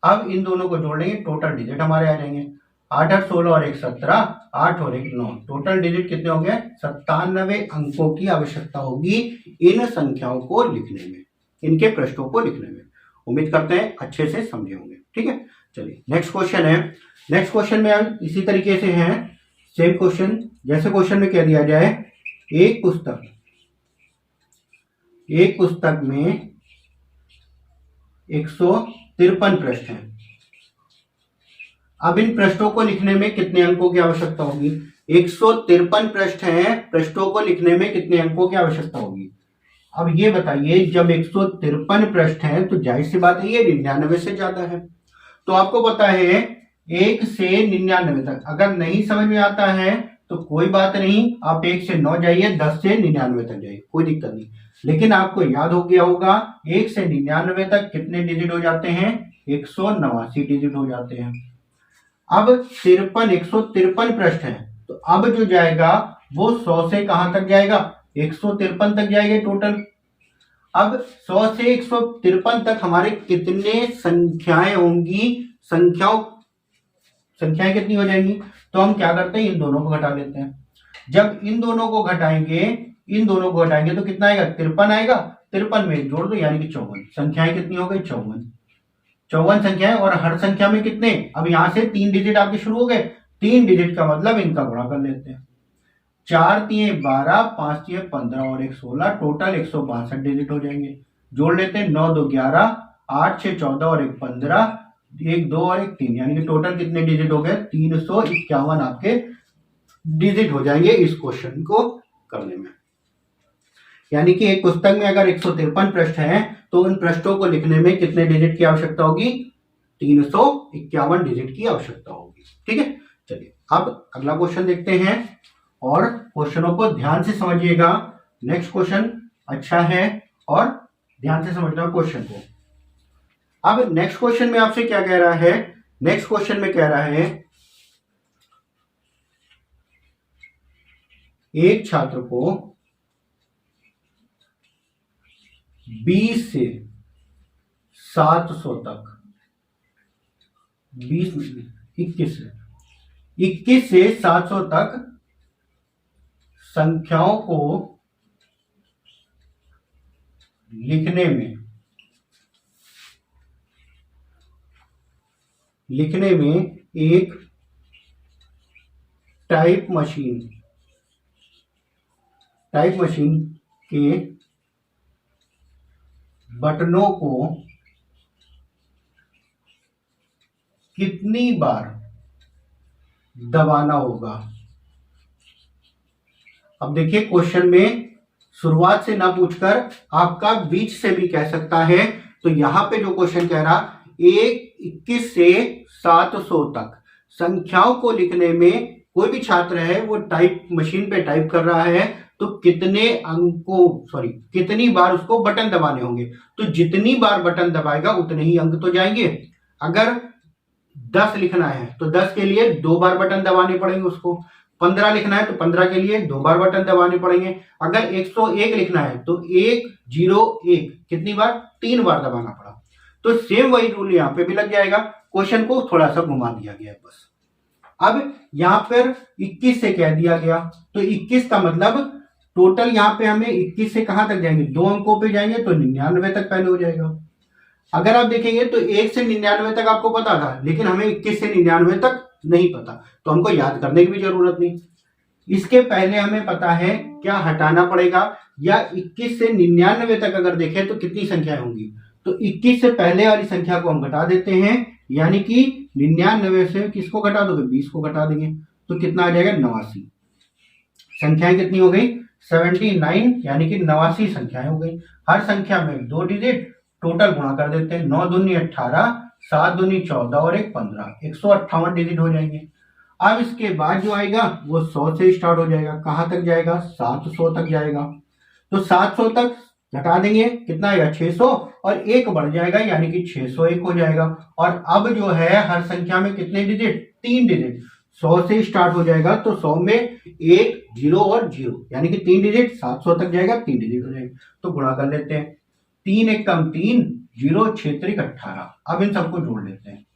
अब इन दोनों को जोड़ लेंगे, टोटल डिजिट हमारे आ जाएंगे 8 8 16 और 1 17, 8 और 1 9, टोटल डिजिट कितने हो गए, 97 अंकों की आवश्यकता होगी इन संख्याओं को लिखने में, इनके पृष्ठों को लिखने में। उम्मीद करते हैं अच्छे से समझे होंगे। ठीक है, चलिए नेक्स्ट क्वेश्चन है। नेक्स्ट क्वेश्चन में हम इसी तरीके से हैं, सेम क्वेश्चन, जैसे क्वेश्चन में कह दिया जाए एक पुस्तक में 153 पृष्ठ हैं। अब इन पृष्ठों को लिखने में कितने अंकों की आवश्यकता होगी, 153 पृष्ठ हैं, पृष्ठों को लिखने में कितने अंकों की आवश्यकता होगी। अब ये बताइए, जब 153 पृष्ठ हैं तो जाहिर सी बात है ये 99 से ज्यादा है। तो आपको पता है 1 से 99 तक, अगर नहीं समझ में आता है तो कोई बात नहीं, आप 1 से 9 जाइए, 10 से 99 तक जाइए, कोई दिक्कत नहीं, लेकिन आपको याद हो गया होगा 1 से 99 तक कितने डिजिट हो जाते हैं, 189 डिजिट हो जाते हैं। अब 153 पृष्ठ है, तो अब जो जाएगा वो 100 से कहां तक जाएगा, 153 तक जाएंगे टोटल। अब 100 से 153 तक हमारे कितने संख्याएं होंगी, संख्याएं कितनी हो जाएंगी, तो हम क्या करते हैं, इन दोनों को घटा लेते हैं। जब इन दोनों को घटाएंगे तो कितना आएगा, 53 आएगा, 53 में जोड़ दो यानी कि 54, संख्याएं कितनी हो गई, 54 संख्याएं, और हर संख्या में कितने, अब यहां से 3 डिजिट आपके शुरू हो गए, 3 डिजिट का मतलब इनका गुणा कर लेते हैं, 4 3 12, 5 3 15 और 1 16, टोटल 162 डिजिट हो जाएंगे। जोड़ लेते हैं, 9 2 11, 8 6 14 और 1 15, 1 2 और 1 3, यानी कि टोटल कितने डिजिट हो गए, 351 आपके डिजिट हो जाएंगे इस क्वेश्चन को करने में। यानी कि एक पुस्तक में अगर 153 पृष्ठ हैं तो उन पृष्ठों को लिखने में कितने डिजिट की आवश्यकता होगी? 351 डिजिट की आवश्यकता होगी। ठीक है, चलिए अब अगला क्वेश्चन देखते हैं और क्वेश्चनों को ध्यान से समझिएगा। नेक्स्ट क्वेश्चन अच्छा है और ध्यान से समझना क्वेश्चन को। अब नेक्स्ट क्वेश्चन में आपसे क्या कह रहा है? नेक्स्ट क्वेश्चन में कह रहा है एक छात्र को 20 से 700 तक 21 से 700 तक संख्याओं को लिखने में एक टाइप मशीन के बटनों को कितनी बार दबाना होगा? अब देखिए क्वेश्चन में शुरुआत से ना पूछकर आपका बीच से भी कह सकता है। तो यहां पे जो क्वेश्चन कह रहा 21 से 700 तक संख्याओं को लिखने में कोई भी छात्र है वो टाइप मशीन पे टाइप कर रहा है तो कितनी बार उसको बटन दबाने होंगे? तो जितनी बार बटन दबाएगा उतने ही अंक तो जाएंगे। अगर 10 लिखना है तो 10 के लिए 2 बार बटन दबाने पड़ेंगे उसको। 15 लिखना है तो 15 के लिए 2 बार बटन दबाने पड़ेंगे। अगर 101 लिखना है तो 101 कितनी बार? 3 बार दबाना पड़ा। तो सेम वही रूल यहाँ पे भी लग जाएगा। क्वेश्चन को थोड़ा सा घुमा दिया गया है बस। अब यहाँ पर 21 से कह दिया गया तो 21 का मतलब टोटल यहाँ पे हमें 21 से कहां तक जाएंगे? 2 अंकों पे जाएंगे तो 99 तक पहले हो जाएगा। अगर आप देखेंगे तो 1 से 99 तक आपको पता था, लेकिन हमें 21 से 99 तक नहीं पता, तो हमको याद करने की भी जरूरत नहीं। इसके पहले हमें पता है क्या हटाना पड़ेगा, या 21 से 99 तक अगर देखें तो कितनी संख्याएं होंगी? तो 21 से पहले वाली संख्या को हम घटा देते हैं, यानी कि 99 से किसको घटा दोगे? 20 को घटा देंगे तो कितना आ जाएगा? 89। संख्याएं कितनी हो गई? 79, यानी कि 89 संख्याएं हो गई। हर संख्या में 2 डिजिट टोटल गुणा कर देते हैं। 9 दूनी 18, 7 दूनी 14 और 1 15, 158 डिजिट हो जाएंगे। अब इसके बाद जो आएगा वो 100 से स्टार्ट हो जाएगा। कहां तक जाएगा? 700 तक जाएगा। तो 700 तक घटा देंगे, कितना आएगा? 600, और 1 बढ़ जाएगा यानी कि 601 हो जाएगा। और अब जो है हर संख्या में कितने डिजिट? 3 डिजिट। 100 से स्टार्ट हो जाएगा तो 100 में 1 0 और 0, यानी कि 3 डिजिट। 700 तक जाएगा, 3 डिजिट हो जाएगा। तो गुणा कर लेते हैं। 3 1 कम 3, 0 6 3 18। अब इन सबको जोड़ लेते हैं।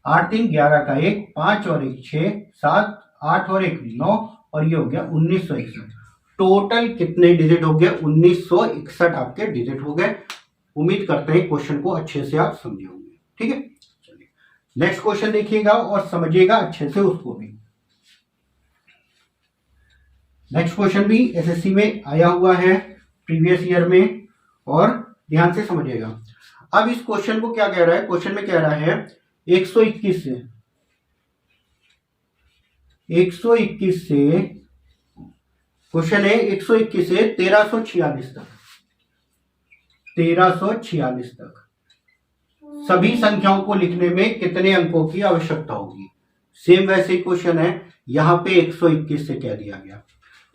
8 3 11 का 1, 5 और 1 6, 7 8 और 1 9, और ये हो गया 1961। टोटल कितने डिजिट हो गए? 1961 आपके डिजिट हो गए। उम्मीद करते हैं क्वेश्चन को अच्छे से आप समझे होंगे। ठीक है, चलिए नेक्स्ट क्वेश्चन देखिएगा और समझिएगा अच्छे से उसको भी। नेक्स्ट क्वेश्चन भी एसएससी में आया हुआ है प्रीवियस ईयर में, और ध्यान से समझिएगा। अब इस क्वेश्चन को क्या कह रहा है? क्वेश्चन में कह रहा है 121 से क्वेश्चन है 121 से 1346 तक सभी संख्याओं को लिखने में कितने अंकों की आवश्यकता होगी? सेम वैसे क्वेश्चन है, यहां पे 121 से कह दिया गया।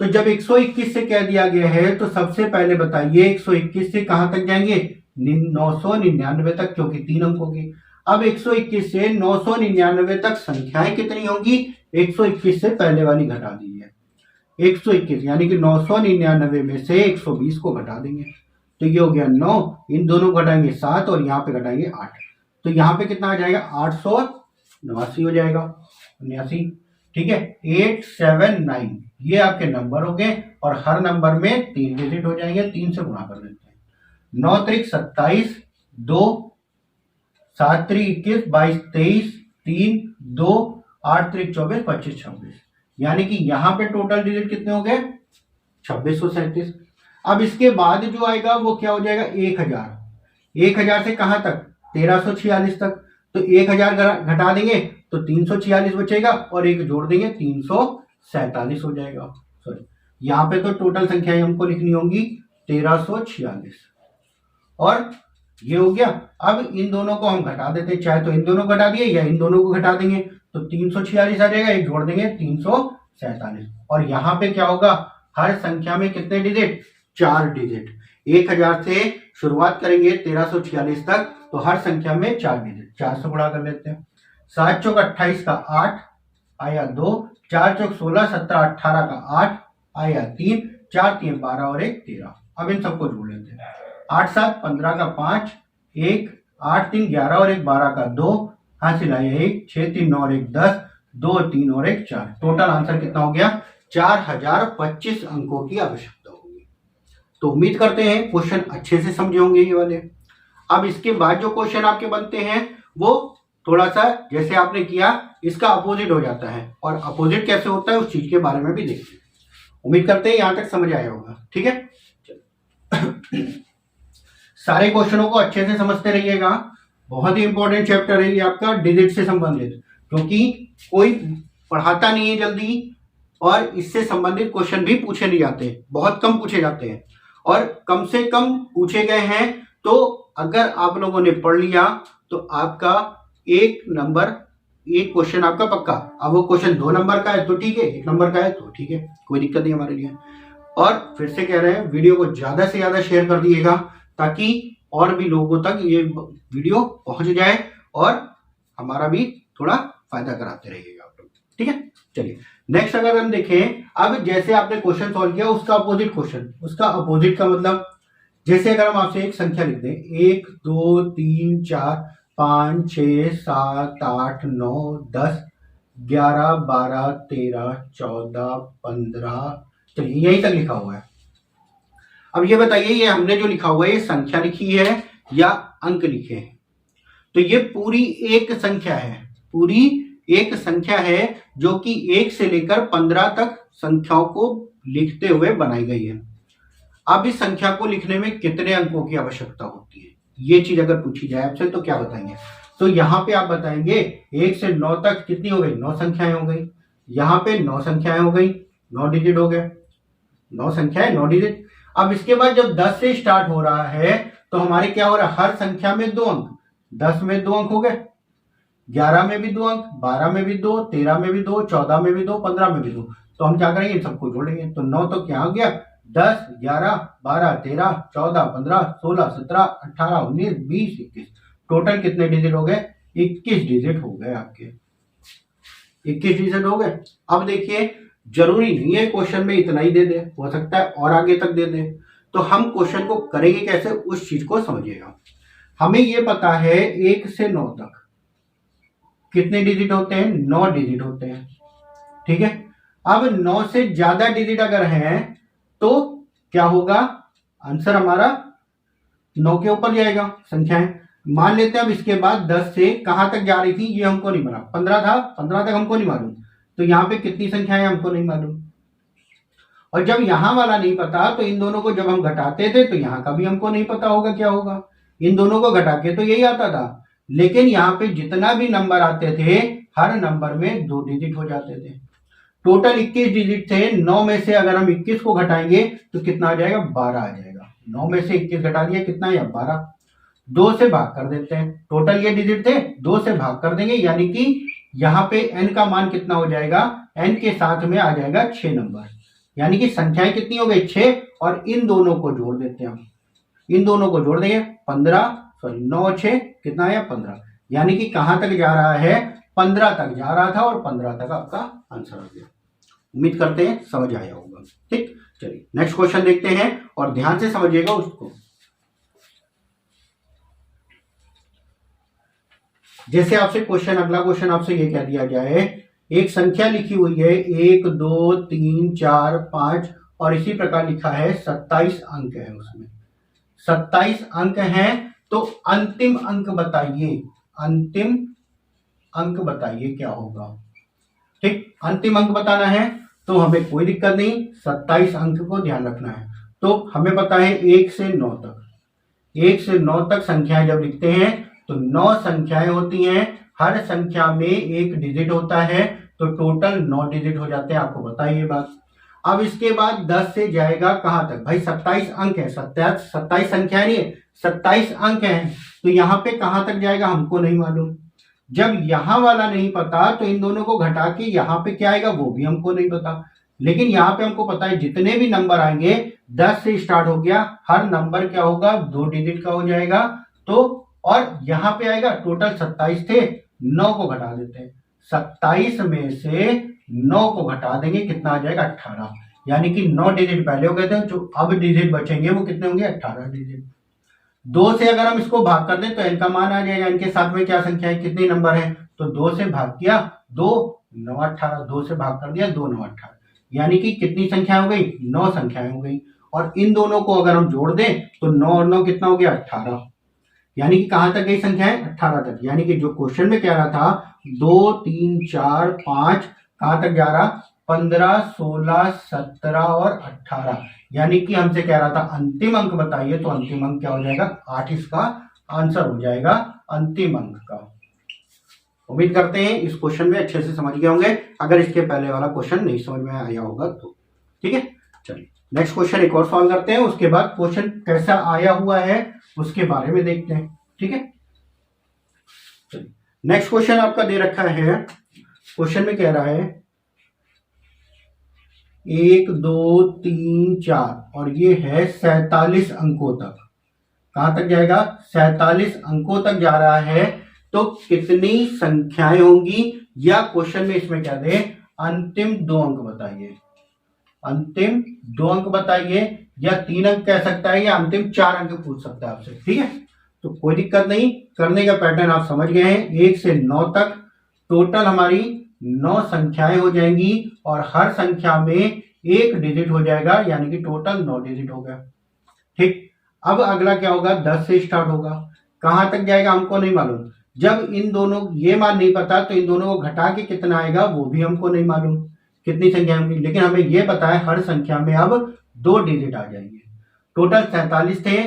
तो जब 121 से कह दिया गया है तो सबसे पहले बताइए 121 से कहां तक जाएंगे? 999 तक, क्योंकि 3 अंकों की। अब 121 से 999 तक संख्याएं कितनी होंगी? 121 से पहले वाली घटा दी है 121, यानी कि 999 में से 120 को घटा देंगे तो ये हो गया 9। इन दोनों को घटाएंगे 7 और यहाँ पे घटाएंगे 8, तो यहाँ पे कितना आ जाएगा? 889 हो जाएगा, 89। ठीक है, 879 ये आपके नंबर हो गए, और हर नंबर में 3 डिजिट हो जाएंगे। 3 से गुणा कर लेते हैं। 9 3 27, 2 7 3 21, 22 23, 3 2 8 3 24, 25 26, यानी कि यहाँ पे टोटल डिजिट कितने हो गए? 2637। अब इसके बाद जो आएगा वो क्या हो जाएगा? 1000। 1000 से कहां तक? 1346 तक। तो 1000 घटा देंगे तो 346 बचेगा, और एक जोड़ देंगे 347 हो जाएगा। सॉरी, यहाँ पे तो टोटल संख्याएं हमको लिखनी होंगी 1346 और ये हो गया। अब इन दोनों को हम घटा देते हैं, चाहे तो इन दोनों को घटा दिए या इन दोनों को घटा देंगे तो 346 आ जाएगा, एक जोड़ देंगे 347। और यहाँ पे क्या होगा, हर संख्या में कितने डिजिट, 4 डिजिट। 1000 से शुरुआत करेंगे 1346 तक तो हर संख्या में 4 डिजिट, 4 से गुणा कर लेते हैं। 7 चौक 28 का 8 आया 2, 4 चौक 16, 17, 18 का 8 आया 3, 4 3 12 और 1 13। अब इन सबको जोड़ लेते हैं। 8 7 15 का 5, 1 8 3 11 और 1 12 का 2, हासिल आया 1, 6 3 9 और 1 10, 2 3 और 1 4। टोटल आंसर कितना हो गया, 4025 अंकों की आवश्यकता होगी। तो उम्मीद करते हैं क्वेश्चन अच्छे से समझे होंगे ये वाले। अब इसके बाद जो क्वेश्चन आपके बनते हैं वो थोड़ा सा जैसे आपने किया इसका अपोजिट हो जाता है, और अपोजिट कैसे होता है उस चीज के बारे में भी देखते हैं। उम्मीद करते हैं यहां तक समझ आया होगा, ठीक है। सारे क्वेश्चनों को अच्छे से समझते रहिएगा, बहुत ही इंपॉर्टेंट चैप्टर है ये आपका डिजिट से संबंधित, क्योंकि कोई पढ़ाता नहीं है जल्दी और इससे संबंधित क्वेश्चन भी पूछे नहीं जाते, बहुत कम पूछे जाते हैं, और कम से कम पूछे गए हैं तो अगर आप लोगों ने पढ़ लिया तो आपका एक क्वेश्चन आपका पक्का। अब वो क्वेश्चन 2 नंबर का है तो ठीक है, 1 नंबर का है तो ठीक है, कोई दिक्कत नहीं हमारे लिए। और फिर से कह रहे हैं वीडियो को ज्यादा से ज्यादा शेयर कर दिएगा ताकि और भी लोगों तक ये वीडियो पहुंच जाए और हमारा भी थोड़ा फायदा कराते रहिएगा आप लोग, ठीक है। चलिए नेक्स्ट अगर हम देखें, अब जैसे आपने क्वेश्चन सॉल्व किया उसका अपोजिट क्वेश्चन, उसका अपोजिट का मतलब जैसे अगर हम आपसे एक संख्या लिख दें 1 2 3 4 5 6 7 8 9 10 11 12 13 14 15, चलिए यहीं तक लिखा हुआ है। अब ये बताइए ये हमने जो लिखा हुआ है ये संख्या लिखी है या अंक लिखे हैं? तो ये पूरी एक संख्या है, पूरी एक संख्या है जो कि 1 से लेकर 15 तक संख्याओं को लिखते हुए बनाई गई है। अब इस संख्या को लिखने में कितने अंकों की आवश्यकता होती है, ये चीज अगर पूछी जाए आपसे तो क्या बताएंगे? तो यहाँ पे आप बताएंगे 1 से 9 तक कितनी हो गई, 9 संख्याएं हो गई। यहाँ पे 9 संख्याएं हो गई, 9 डिजिट हो गए, 9 संख्याएं 9 डिजिट। अब इसके बाद जब 10 से स्टार्ट हो रहा है तो हमारे क्या हो रहा है, हर संख्या में 2 अंक, 10 में 2 अंक हो गए, 11 में भी 2 अंक, 12 में भी 2, 13 में भी 2, 14 में भी 2, 15 में भी 2। तो हम क्या करेंगे, इन सबको जोड़ेंगे। तो 9 तो क्या हो गया, 10 11 12 13 14 15 16 17 18 19 20 21, टोटल कितने डिजिट हो गए, 21 डिजिट हो गए आपके, 21 डिजिट हो गए। अब देखिए जरूरी नहीं है क्वेश्चन में इतना ही दे दे, हो सकता है और आगे तक दे दे। तो हम क्वेश्चन को करेंगे कैसे उस चीज को समझिएगा। हमें ये पता है 1 से 9 तक कितने डिजिट होते हैं, 9 डिजिट होते हैं, ठीक है। अब 9 से ज्यादा डिजिट अगर हैं तो क्या होगा, आंसर हमारा 9 के ऊपर जाएगा संख्याएं। मान लेते हैं अब इसके बाद 10 से कहां तक जा रही थी ये हमको नहीं मालूम, 15 था, 15 तक हमको नहीं मालूम, तो यहाँ पे कितनी संख्याएं हमको नहीं मालूम। और जब यहां वाला नहीं पता तो इन दोनों को जब हम घटाते थे तो यहाँ का भी हमको नहीं पता होगा क्या होगा, इन दोनों को घटा के तो यही आता था। लेकिन यहाँ पे जितना भी नंबर आते थे हर नंबर में 2 डिजिट हो जाते थे। टोटल 21 डिजिट थे, 9 में से अगर हम 21 को घटाएंगे तो कितना आ जाएगा, 12 आ जाएगा। 9 में से 21 घटा दिया कितना है, 12। 2 से भाग कर देते हैं, टोटल ये डिजिट थे, 2 से भाग कर देंगे, यानी कि यहाँ पे n का मान कितना हो जाएगा, n के साथ में आ जाएगा 6 नंबर, यानी कि संख्याएं कितनी हो गई, 6। और इन दोनों को जोड़ देते हैं हम, इन दोनों को जोड़ देंगे 9 6 कितना है, 15, यानी कि कहां तक जा रहा है, 15 तक जा रहा था और 15 तक आपका आंसर आ गया। उम्मीद करते हैं समझ आया होगा, ठीक। चलिए नेक्स्ट क्वेश्चन देखते हैं और ध्यान से समझिएगा उसको। जैसे आपसे क्वेश्चन, अगला क्वेश्चन आपसे ये कह दिया जाए, एक संख्या लिखी हुई है 1 2 3 4 5 और इसी प्रकार लिखा है 27 अंक है, उसमें 27 अंक हैं, तो अंतिम अंक बताइए, अंतिम अंक बताइए क्या होगा, ठीक। अंतिम अंक बताना है तो हमें कोई दिक्कत नहीं, 27 अंक को ध्यान रखना है। तो हमें पता है 1 से 9 तक, 1 से 9 तक संख्याएं जब लिखते हैं तो 9 संख्याएं होती हैं, हर संख्या में 1 डिजिट होता है, तो टोटल 9 डिजिट हो जाते हैं, आपको बताइए बात। अब इसके बाद 10 से जाएगा कहां तक भाई, 27 अंक है, 27 संख्या नहीं है, 27 अंक है। तो यहां पे कहां तक जाएगा हमको नहीं मालूम। जब यहां वाला नहीं पता तो इन दोनों को घटा के यहां पे क्या आएगा वो भी हमको नहीं पता। लेकिन यहां पे हमको पता है जितने भी नंबर आएंगे 10 से स्टार्ट हो गया, हर नंबर क्या होगा 2 डिजिट का हो जाएगा। तो और यहां पे आएगा टोटल 27 थे, 9 को घटा देते हैं, 27 में से 9 को घटा देंगे, कितना आ जाएगा 18। यानी कि 9 डिजिट पहले हो गए थे, जो अब डिजिट बचेंगे वो कितने होंगे 18 डिजिट। 2 से अगर हम इसको भाग कर दें तो इनका मान आ जाएगा, इनके साथ में क्या संख्या है, कितने नंबर है, तो 2 से भाग किया 2 9 18, 2 से भाग कर दिया 2 9 18, यानी कि कितनी संख्या हो गई 9 संख्याएं हो गई। और इन दोनों को अगर हम जोड़ दें तो 9 और 9 कितना हो गया 18, यानी कि कहां तक गई संख्याएं 18 तक। यानी कि जो क्वेश्चन में कह रहा था 2 3 4 5 कहां तक जा रहा 15 16 17 और 18, यानी कि हमसे कह रहा था अंतिम अंक बताइए, तो अंतिम अंक क्या हो जाएगा 8, इसका आंसर हो जाएगा अंतिम अंक का। उम्मीद करते हैं इस क्वेश्चन में अच्छे से समझ गए होंगे, अगर इसके पहले वाला क्वेश्चन नहीं समझ में आया होगा तो। ठीक है, चलिए नेक्स्ट क्वेश्चन एक और सॉल्व करते हैं, उसके बाद क्वेश्चन कैसा आया हुआ है उसके बारे में देखते हैं। ठीक है, चलिए नेक्स्ट क्वेश्चन आपका दे रखा है, क्वेश्चन में कह रहा है 1 2 3 4 और ये है 47 अंकों तक। कहां तक जाएगा 47 अंकों तक जा रहा है, तो कितनी संख्याएं होंगी, या क्वेश्चन में इसमें क्या दे अंतिम 2 अंक बताइए, अंतिम 2 अंक बताइए, या 3 अंक कह सकता है, या अंतिम 4 अंक पूछ सकता है आपसे। ठीक है, तो कोई दिक्कत नहीं, करने का पैटर्न आप समझ गए हैं। 1 से 9 तक टोटल हमारी 9 संख्याएं हो जाएंगी और हर संख्या में 1 डिजिट हो जाएगा, यानी कि टोटल 9 डिजिट हो गया। ठीक, अब अगला क्या होगा 10 से स्टार्ट होगा, कहां तक जाएगा हमको नहीं मालूम। जब इन दोनों ये मान नहीं पता तो इन दोनों को घटा के कितना आएगा वो भी हमको नहीं मालूम, कितनी संख्या होंगी, लेकिन हमें ये पता है हर संख्या में अब 2 डिजिट आ जाएंगे। टोटल 47 थे,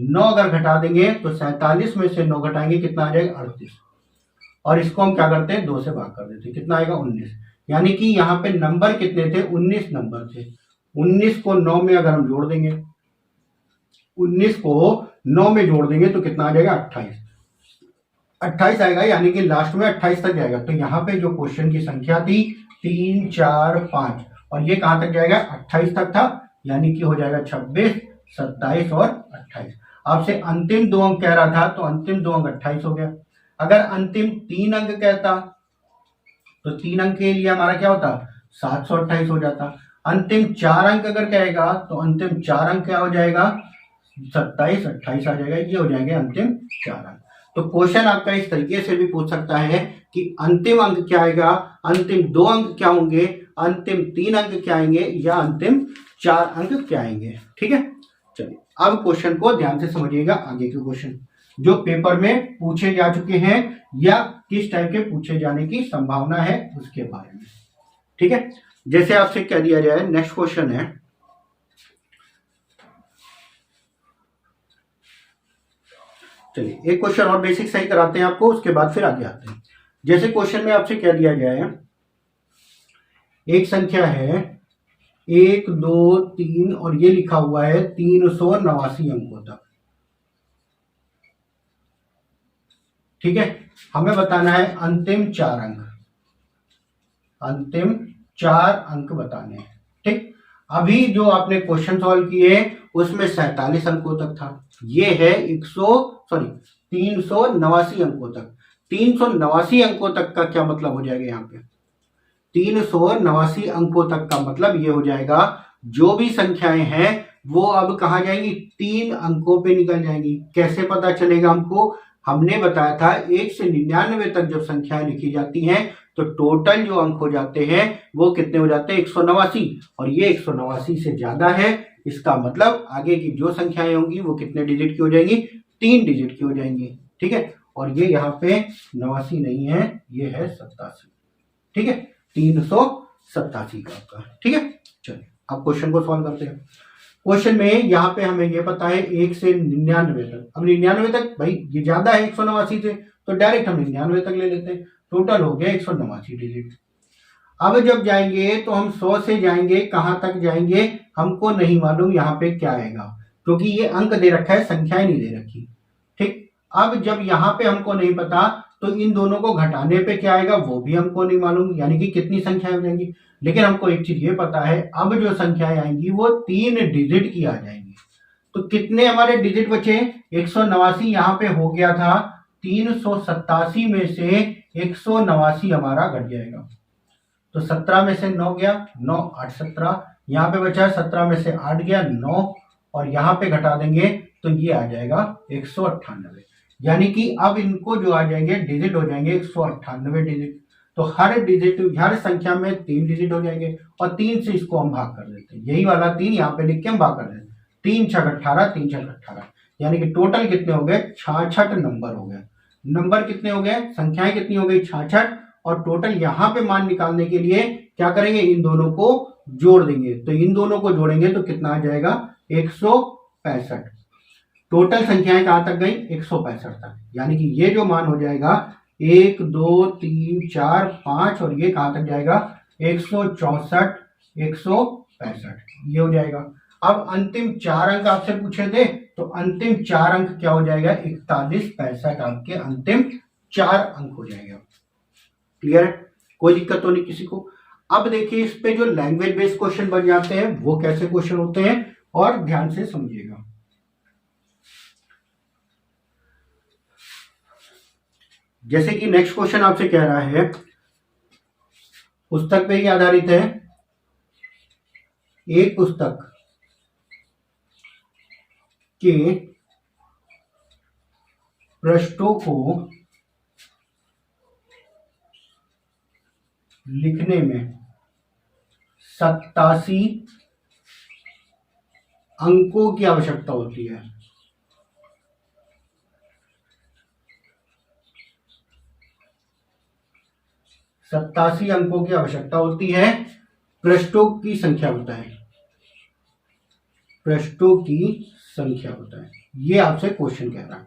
9 अगर घटा देंगे तो 47 में से 9 घटाएंगे, कितना आ जाएगा 38, और इसको हम क्या करते हैं 2 से भाग कर देते हैं, कितना आएगा 19। यानी कि यहाँ पे नंबर कितने थे 19 नंबर थे। 19 को 9 में अगर हम जोड़ देंगे, 19 को 9 में जोड़ देंगे तो कितना आ जाएगा 28 आएगा, यानी कि लास्ट में 28 तक जाएगा। तो यहाँ पे जो क्वेश्चन की संख्या थी 3 4 5 और ये कहां तक जाएगा 28 तक था, यानी कि हो जाएगा 26 27 और 28। आपसे अंतिम 2 अंक कह रहा था तो अंतिम 2 अंक 28 हो गया। अगर अंतिम 3 अंक कहता तो 3 अंक के लिए हमारा क्या होता 728 हो जाता। अंतिम 4 अंक अगर कहेगा तो अंतिम 4 अंक क्या हो जाएगा 27 28 आ जाएगा, ये हो जाएंगे अंतिम 4 अंक। तो क्वेश्चन आपका इस तरीके से भी पूछ सकता है कि अंतिम अंक क्या आएगा, अंतिम 2 अंक क्या होंगे, अंतिम 3 अंक क्या आएंगे, या अंतिम 4 अंक क्या आएंगे। ठीक है, चलिए अब क्वेश्चन को ध्यान से समझिएगा, आगे के क्वेश्चन जो पेपर में पूछे जा चुके हैं या किस टाइप के पूछे जाने की संभावना है उसके बारे में। ठीक है, जैसे आपसे कह दिया जाए नेक्स्ट क्वेश्चन है, चलिए एक क्वेश्चन और बेसिक सही कराते हैं आपको, उसके बाद फिर आगे आते हैं। जैसे क्वेश्चन में आपसे कह दिया जाए एक संख्या है 1 2 3 और ये लिखा हुआ है 389 अंकों तक। ठीक है, हमें बताना है अंतिम 4 अंक, अंतिम 4 अंक बताने हैं। ठीक, अभी जो आपने क्वेश्चन सॉल्व किए उसमें 47 अंकों तक था, ये है 389 अंकों तक। 389 अंकों तक का क्या मतलब हो जाएगा, यहाँ पे 389 अंकों तक का मतलब ये हो जाएगा जो भी संख्याएं हैं वो अब कहाँ जाएंगी 3 अंकों पे निकल जाएंगी। कैसे पता चलेगा हमको, हमने बताया था 1 से 99 तक जब संख्याएं लिखी जाती हैं तो टोटल जो अंक हो जाते हैं वो कितने हो जाते हैं 189, और ये 189 से ज्यादा है, इसका मतलब आगे की जो संख्याएं होंगी वो कितने डिजिट की हो जाएंगी 3 डिजिट की हो जाएंगी। ठीक है, और ये यहाँ पे 89 नहीं है, ये है 87। ठीक है, 387 का आपका। ठीक है, चलिए अब क्वेश्चन को सॉल्व करते हैं। क्वेश्चन में यहाँ पे हमें ये पता है 1 से 99 तक। अब 99 तक भाई ये ज्यादा है 189 से, तो डायरेक्ट हम 99 तक ले लेते हैं, टोटल हो गया 189 डिजिट। अब जब जाएंगे तो हम 100 से जाएंगे, कहां तक जाएंगे हमको नहीं मालूम, यहाँ पे क्या आएगा, क्योंकि ये अंक दे रखा है, संख्याएं नहीं दे रखी। ठीक, अब जब यहाँ पे हमको नहीं पता तो इन दोनों को घटाने पे क्या आएगा वो भी हमको नहीं मालूम, यानी कि कितनी संख्याएं हो जाएंगी। लेकिन हमको एक चीज ये पता है, अब जो संख्याएं आएंगी वो 3 डिजिट की आ जाएंगी। तो कितने हमारे डिजिट बचे, 189 यहाँ पे हो गया था, 387 में से 189 हमारा घट जाएगा। तो 17 में से 9 गया, 9 8 17, यहाँ पे बचा 17 में से 8 गया 9, और यहाँ पे घटा देंगे तो ये आ जाएगा 198। यानी कि अब इनको जो आ जाएंगे डिजिट हो जाएंगे 198 डिजिट। तो हर डिजिट, हर संख्या में 3 डिजिट हो जाएंगे, और 3 से इसको हम भाग कर देते हैं, यही वाला 3 यहाँ पे लिख के हम भाग कर देते हैं। 3 छक 18, 3 छक 18, यानी कि टोटल कितने हो गए, 66 नंबर हो गए। नंबर कितने हो गए, संख्याएं कितनी हो गई, 66। और टोटल यहाँ पे मान निकालने के लिए क्या करेंगे, इन दोनों को जोड़ देंगे। तो इन दोनों को जोड़ेंगे तो कितना आ जाएगा, 165। टोटल संख्याएं कहां तक गई, 165 तक। यानी कि ये जो मान हो जाएगा 1 2 3 4 5, और ये कहां तक जाएगा 164 165, ये हो जाएगा। अब अंतिम 4 अंक आपसे पूछे थे, तो अंतिम 4 अंक क्या हो जाएगा, 41 65 आपके अंतिम 4 अंक हो जाएगा। क्लियर है, कोई दिक्कत तो नहीं किसी को। अब देखिए इस पे जो लैंग्वेज बेस्ड क्वेश्चन बन जाते हैं वो कैसे क्वेश्चन होते हैं, और ध्यान से समझिएगा। जैसे कि नेक्स्ट क्वेश्चन आपसे कह रहा है, पुस्तक पे ही आधारित है, एक पुस्तक के पृष्ठों को लिखने में 87 अंकों की आवश्यकता होती है। 87 अंकों की आवश्यकता होती है। पृष्ठों की संख्या बताएं, पृष्ठों की संख्या बताएं, ये आपसे क्वेश्चन कह रहा है।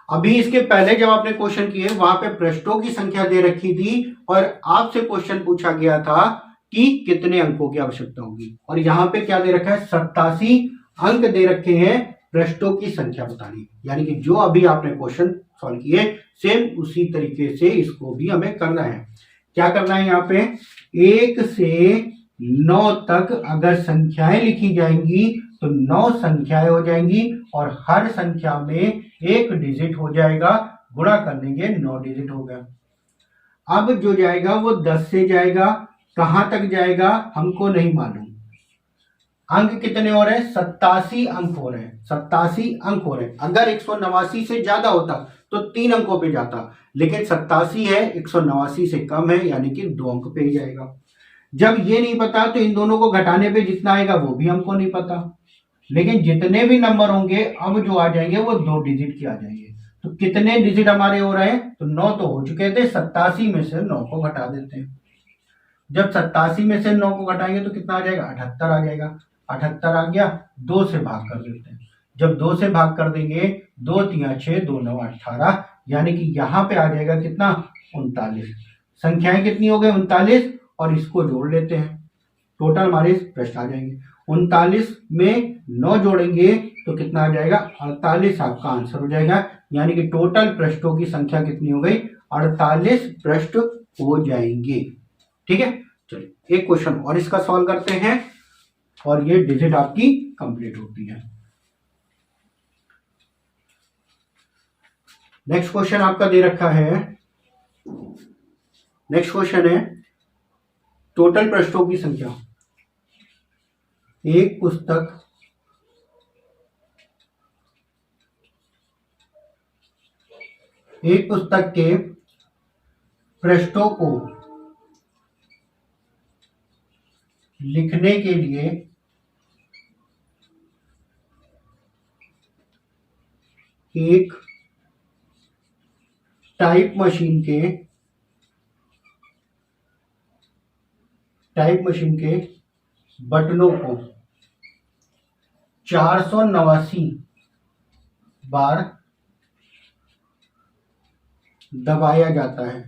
अभी इसके पहले जब आपने क्वेश्चन किए वहां पे पृष्ठों की संख्या दे रखी थी, और आपसे क्वेश्चन पूछा गया था कि कितने अंकों की आवश्यकता होगी, और यहां पे क्या दे रखा है, 87 अंक दे रखे हैं पृष्ठों की संख्या बतानी। यानी कि जो अभी आपने क्वेश्चन सॉल्व किए सेम उसी तरीके से इसको भी हमें करना है। क्या करना है, यहाँ पे 1 से 9 तक अगर संख्याएं लिखी जाएंगी तो 9 संख्याएं हो जाएंगी, और हर संख्या में 1 डिजिट हो जाएगा, गुणा कर लेंगे 9 डिजिट हो गया। अब जो जाएगा वो 10 से जाएगा, कहां तक जाएगा हमको नहीं मालूम। अंक कितने हो रहे हैं, 87 अंक हो रहे हैं, 87 अंक हो रहे हैं। अगर 189 से ज्यादा होता तो 3 अंकों पे जाता, लेकिन 87 है, 189 से कम है, यानी कि 2 अंक पे ही जाएगा। जब ये नहीं पता तो इन दोनों को घटाने पे जितना आएगा वो भी हमको नहीं पता, लेकिन जितने भी नंबर होंगे अब जो आ जाएंगे वो 2 डिजिट के आ जाएंगे। तो कितने डिजिट हमारे हो रहे हैं, तो 9 तो हो चुके थे, 87 में से 9 को घटा देते हैं। जब 87 में से 9 को घटाएंगे तो कितना आ जाएगा, 78 आ जाएगा। 78 आ गया, 2 से भाग कर देते हैं। जब 2 से भाग कर देंगे, 2 3 6 2 9 18, यानी कि यहाँ पे आ जाएगा कितना, 39। संख्याएं कितनी हो गई, 39, और इसको जोड़ लेते हैं, टोटल हमारे प्रश्न आ जाएंगे। 39 में 9 जोड़ेंगे तो कितना आ जाएगा, 48 आपका आंसर हो जाएगा। यानी कि टोटल पृष्ठों की संख्या कितनी हो गई, 48 पृष्ठ हो जाएंगे। ठीक है, चलिए एक क्वेश्चन और इसका सॉल्व करते हैं, और ये डिजिट आपकी कंप्लीट होती है। नेक्स्ट क्वेश्चन आपका दे रखा है, नेक्स्ट क्वेश्चन है टोटल पृष्ठों की संख्या। एक पुस्तक के पृष्ठों को लिखने के लिए एक टाइप मशीन के बटनों को 489 बार दबाया जाता है।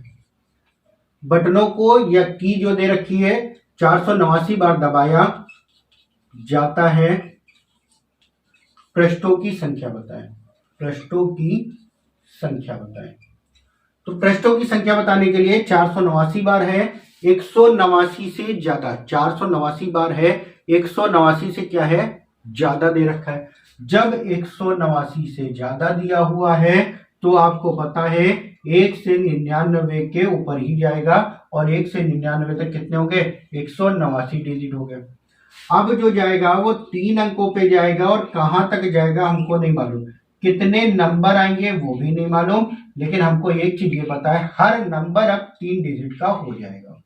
बटनों को या की जो दे रखी है 489 बार दबाया जाता है, पृष्ठों की संख्या बताएं। पृष्ठों की संख्या बताएं। तो पृष्ठों की संख्या बताने के लिए 489 बार है, 189 से ज्यादा, 489 बार है, 189 से क्या है, ज्यादा दे रखा है। जब 189 से ज्यादा दिया हुआ है तो आपको पता है 1 से 99 के ऊपर ही जाएगा, और 1 से 99 तक कितने हो गए, 189 डिजिट हो गए। अब जो जाएगा वो 3 अंकों पे जाएगा, और कहां तक जाएगा हमको नहीं मालूम, कितने नंबर आएंगे वो भी नहीं मालूम, लेकिन हमको एक चीज ये पता है, हर नंबर अब 3 डिजिट का हो जाएगा।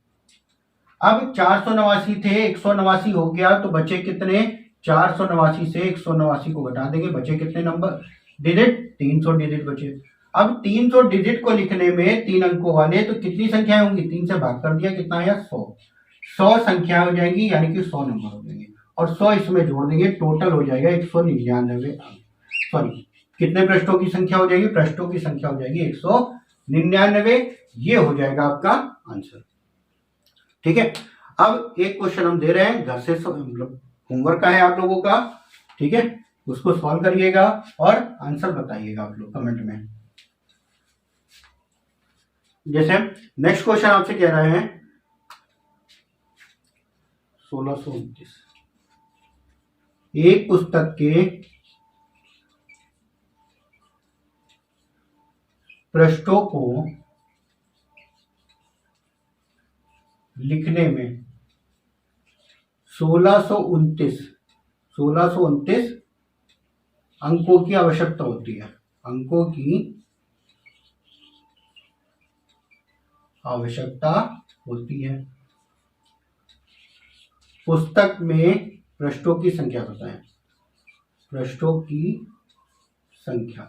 अब 489 थे, 189 हो गया, तो बचे कितने, 489 से 189 को घटा देंगे, बचे कितने नंबर, डिजिट, 300 डिजिट बचे। अब 300 डिजिट को लिखने में 3 अंकों वाले तो कितनी संख्याएं होंगी, 3 से भाग कर दिया, कितना आया, 100 संख्याएं हो जाएंगी, यानी कि 100 नंबर हो जाएंगे, और 100 इसमें जोड़ देंगे, टोटल हो जाएगा 199। सॉरी, कितने पृष्ठों की संख्या हो जाएगी, पृष्ठों की संख्या हो जाएगी 199। ये हो जाएगा आपका आंसर। ठीक है, अब एक क्वेश्चन हम दे रहे हैं, घर से मतलब होमवर्क का है आप लोगों का, ठीक है, उसको सॉल्व करिएगा और आंसर बताइएगा आप लोग कमेंट में। जैसे नेक्स्ट क्वेश्चन आपसे कह रहे हैं 1629, एक पुस्तक के पृष्ठों को लिखने में 1629 अंकों की आवश्यकता होती है, अंकों की आवश्यकता होती है। पुस्तक में पृष्ठों की संख्या बताएं, पृष्ठों की संख्या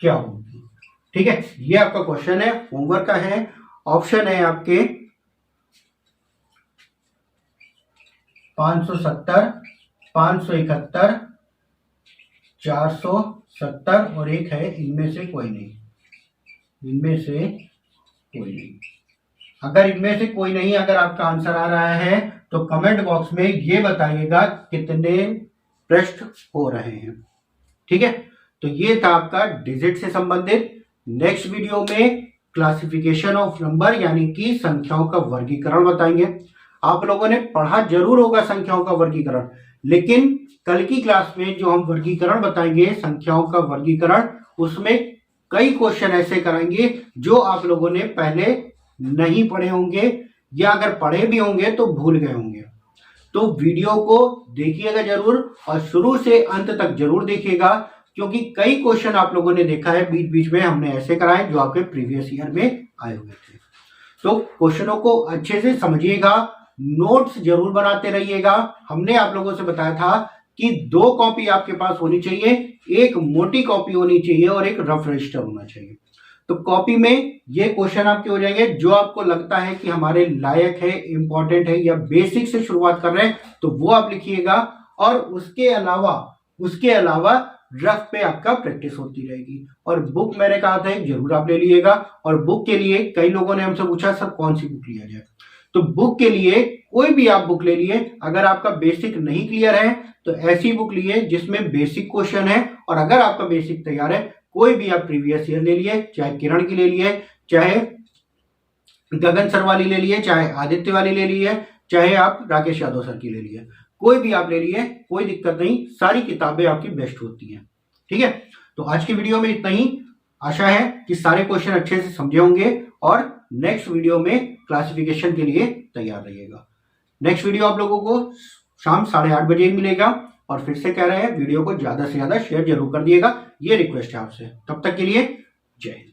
क्या होगी। ठीक है, ये आपका क्वेश्चन है, होमवर्क का है। ऑप्शन है आपके 570, 571, 470 और एक है इनमें से कोई नहीं, इनमें से कोई नहीं। अगर इनमें से कोई नहीं, अगर आपका आंसर आ रहा है तो कमेंट बॉक्स में ये बताइएगा कितने पृष्ठ हो रहे हैं। ठीक है, तो ये था आपका डिजिट से संबंधित। नेक्स्ट वीडियो में क्लासिफिकेशन ऑफ नंबर यानी कि संख्याओं का वर्गीकरण बताएंगे। आप लोगों ने पढ़ा जरूर होगा संख्याओं का वर्गीकरण, लेकिन कल की क्लास में जो हम वर्गीकरण बताएंगे संख्याओं का वर्गीकरण, उसमें कई क्वेश्चन ऐसे कराएंगे जो आप लोगों ने पहले नहीं पढ़े होंगे, या अगर पढ़े भी होंगे तो भूल गए होंगे। तो वीडियो को देखिएगा जरूर और शुरू से अंत तक जरूर देखिएगा, क्योंकि कई क्वेश्चन आप लोगों ने देखा है बीच बीच में हमने ऐसे कराए जो आपके प्रीवियस ईयर में आए हुए थे। तो क्वेश्चनों को अच्छे से समझिएगा, नोट्स जरूर बनाते रहिएगा। हमने आप लोगों से बताया था कि 2 कॉपी आपके पास होनी चाहिए, एक मोटी कॉपी होनी चाहिए और एक रफ रजिस्टर होना चाहिए। तो कॉपी में ये क्वेश्चन आपके हो जाएंगे जो आपको लगता है कि हमारे लायक है, इंपॉर्टेंट है, या बेसिक से शुरुआत कर रहे हैं तो वो आप लिखिएगा, और उसके अलावा रफ पे आपका प्रैक्टिस होती रहेगी। और बुक मैंने कहा था जरूर आप ले लीजिएगा, और बुक के लिए कई लोगों ने हमसे पूछा सर कौन सी बुक लिया जाए, तो बुक के लिए कोई भी आप बुक ले लिए। अगर आपका बेसिक नहीं क्लियर है तो ऐसी बुक लिए जिसमें बेसिक क्वेश्चन है, और अगर आपका बेसिक तैयार है कोई भी आप प्रीवियस ईयर ले लिए, चाहे किरण की ले लिए, चाहे गगन सर वाली ले लिए, चाहे आदित्य वाली ले लिए, चाहे आप राकेश यादव सर की ले लिए, कोई भी आप ले लिए, कोई दिक्कत नहीं, सारी किताबें आपकी बेस्ट होती हैं। ठीक है, तो आज की वीडियो में इतना ही। आशा है कि सारे क्वेश्चन अच्छे से समझे होंगे और नेक्स्ट वीडियो में क्लासिफिकेशन के लिए तैयार रहिएगा। नेक्स्ट वीडियो आप लोगों को शाम 8:30 बजे मिलेगा, और फिर से कह रहे हैं वीडियो को ज्यादा से ज्यादा शेयर जरूर कर दिएगा, ये रिक्वेस्ट है आपसे। तब तक के लिए जय हिंद।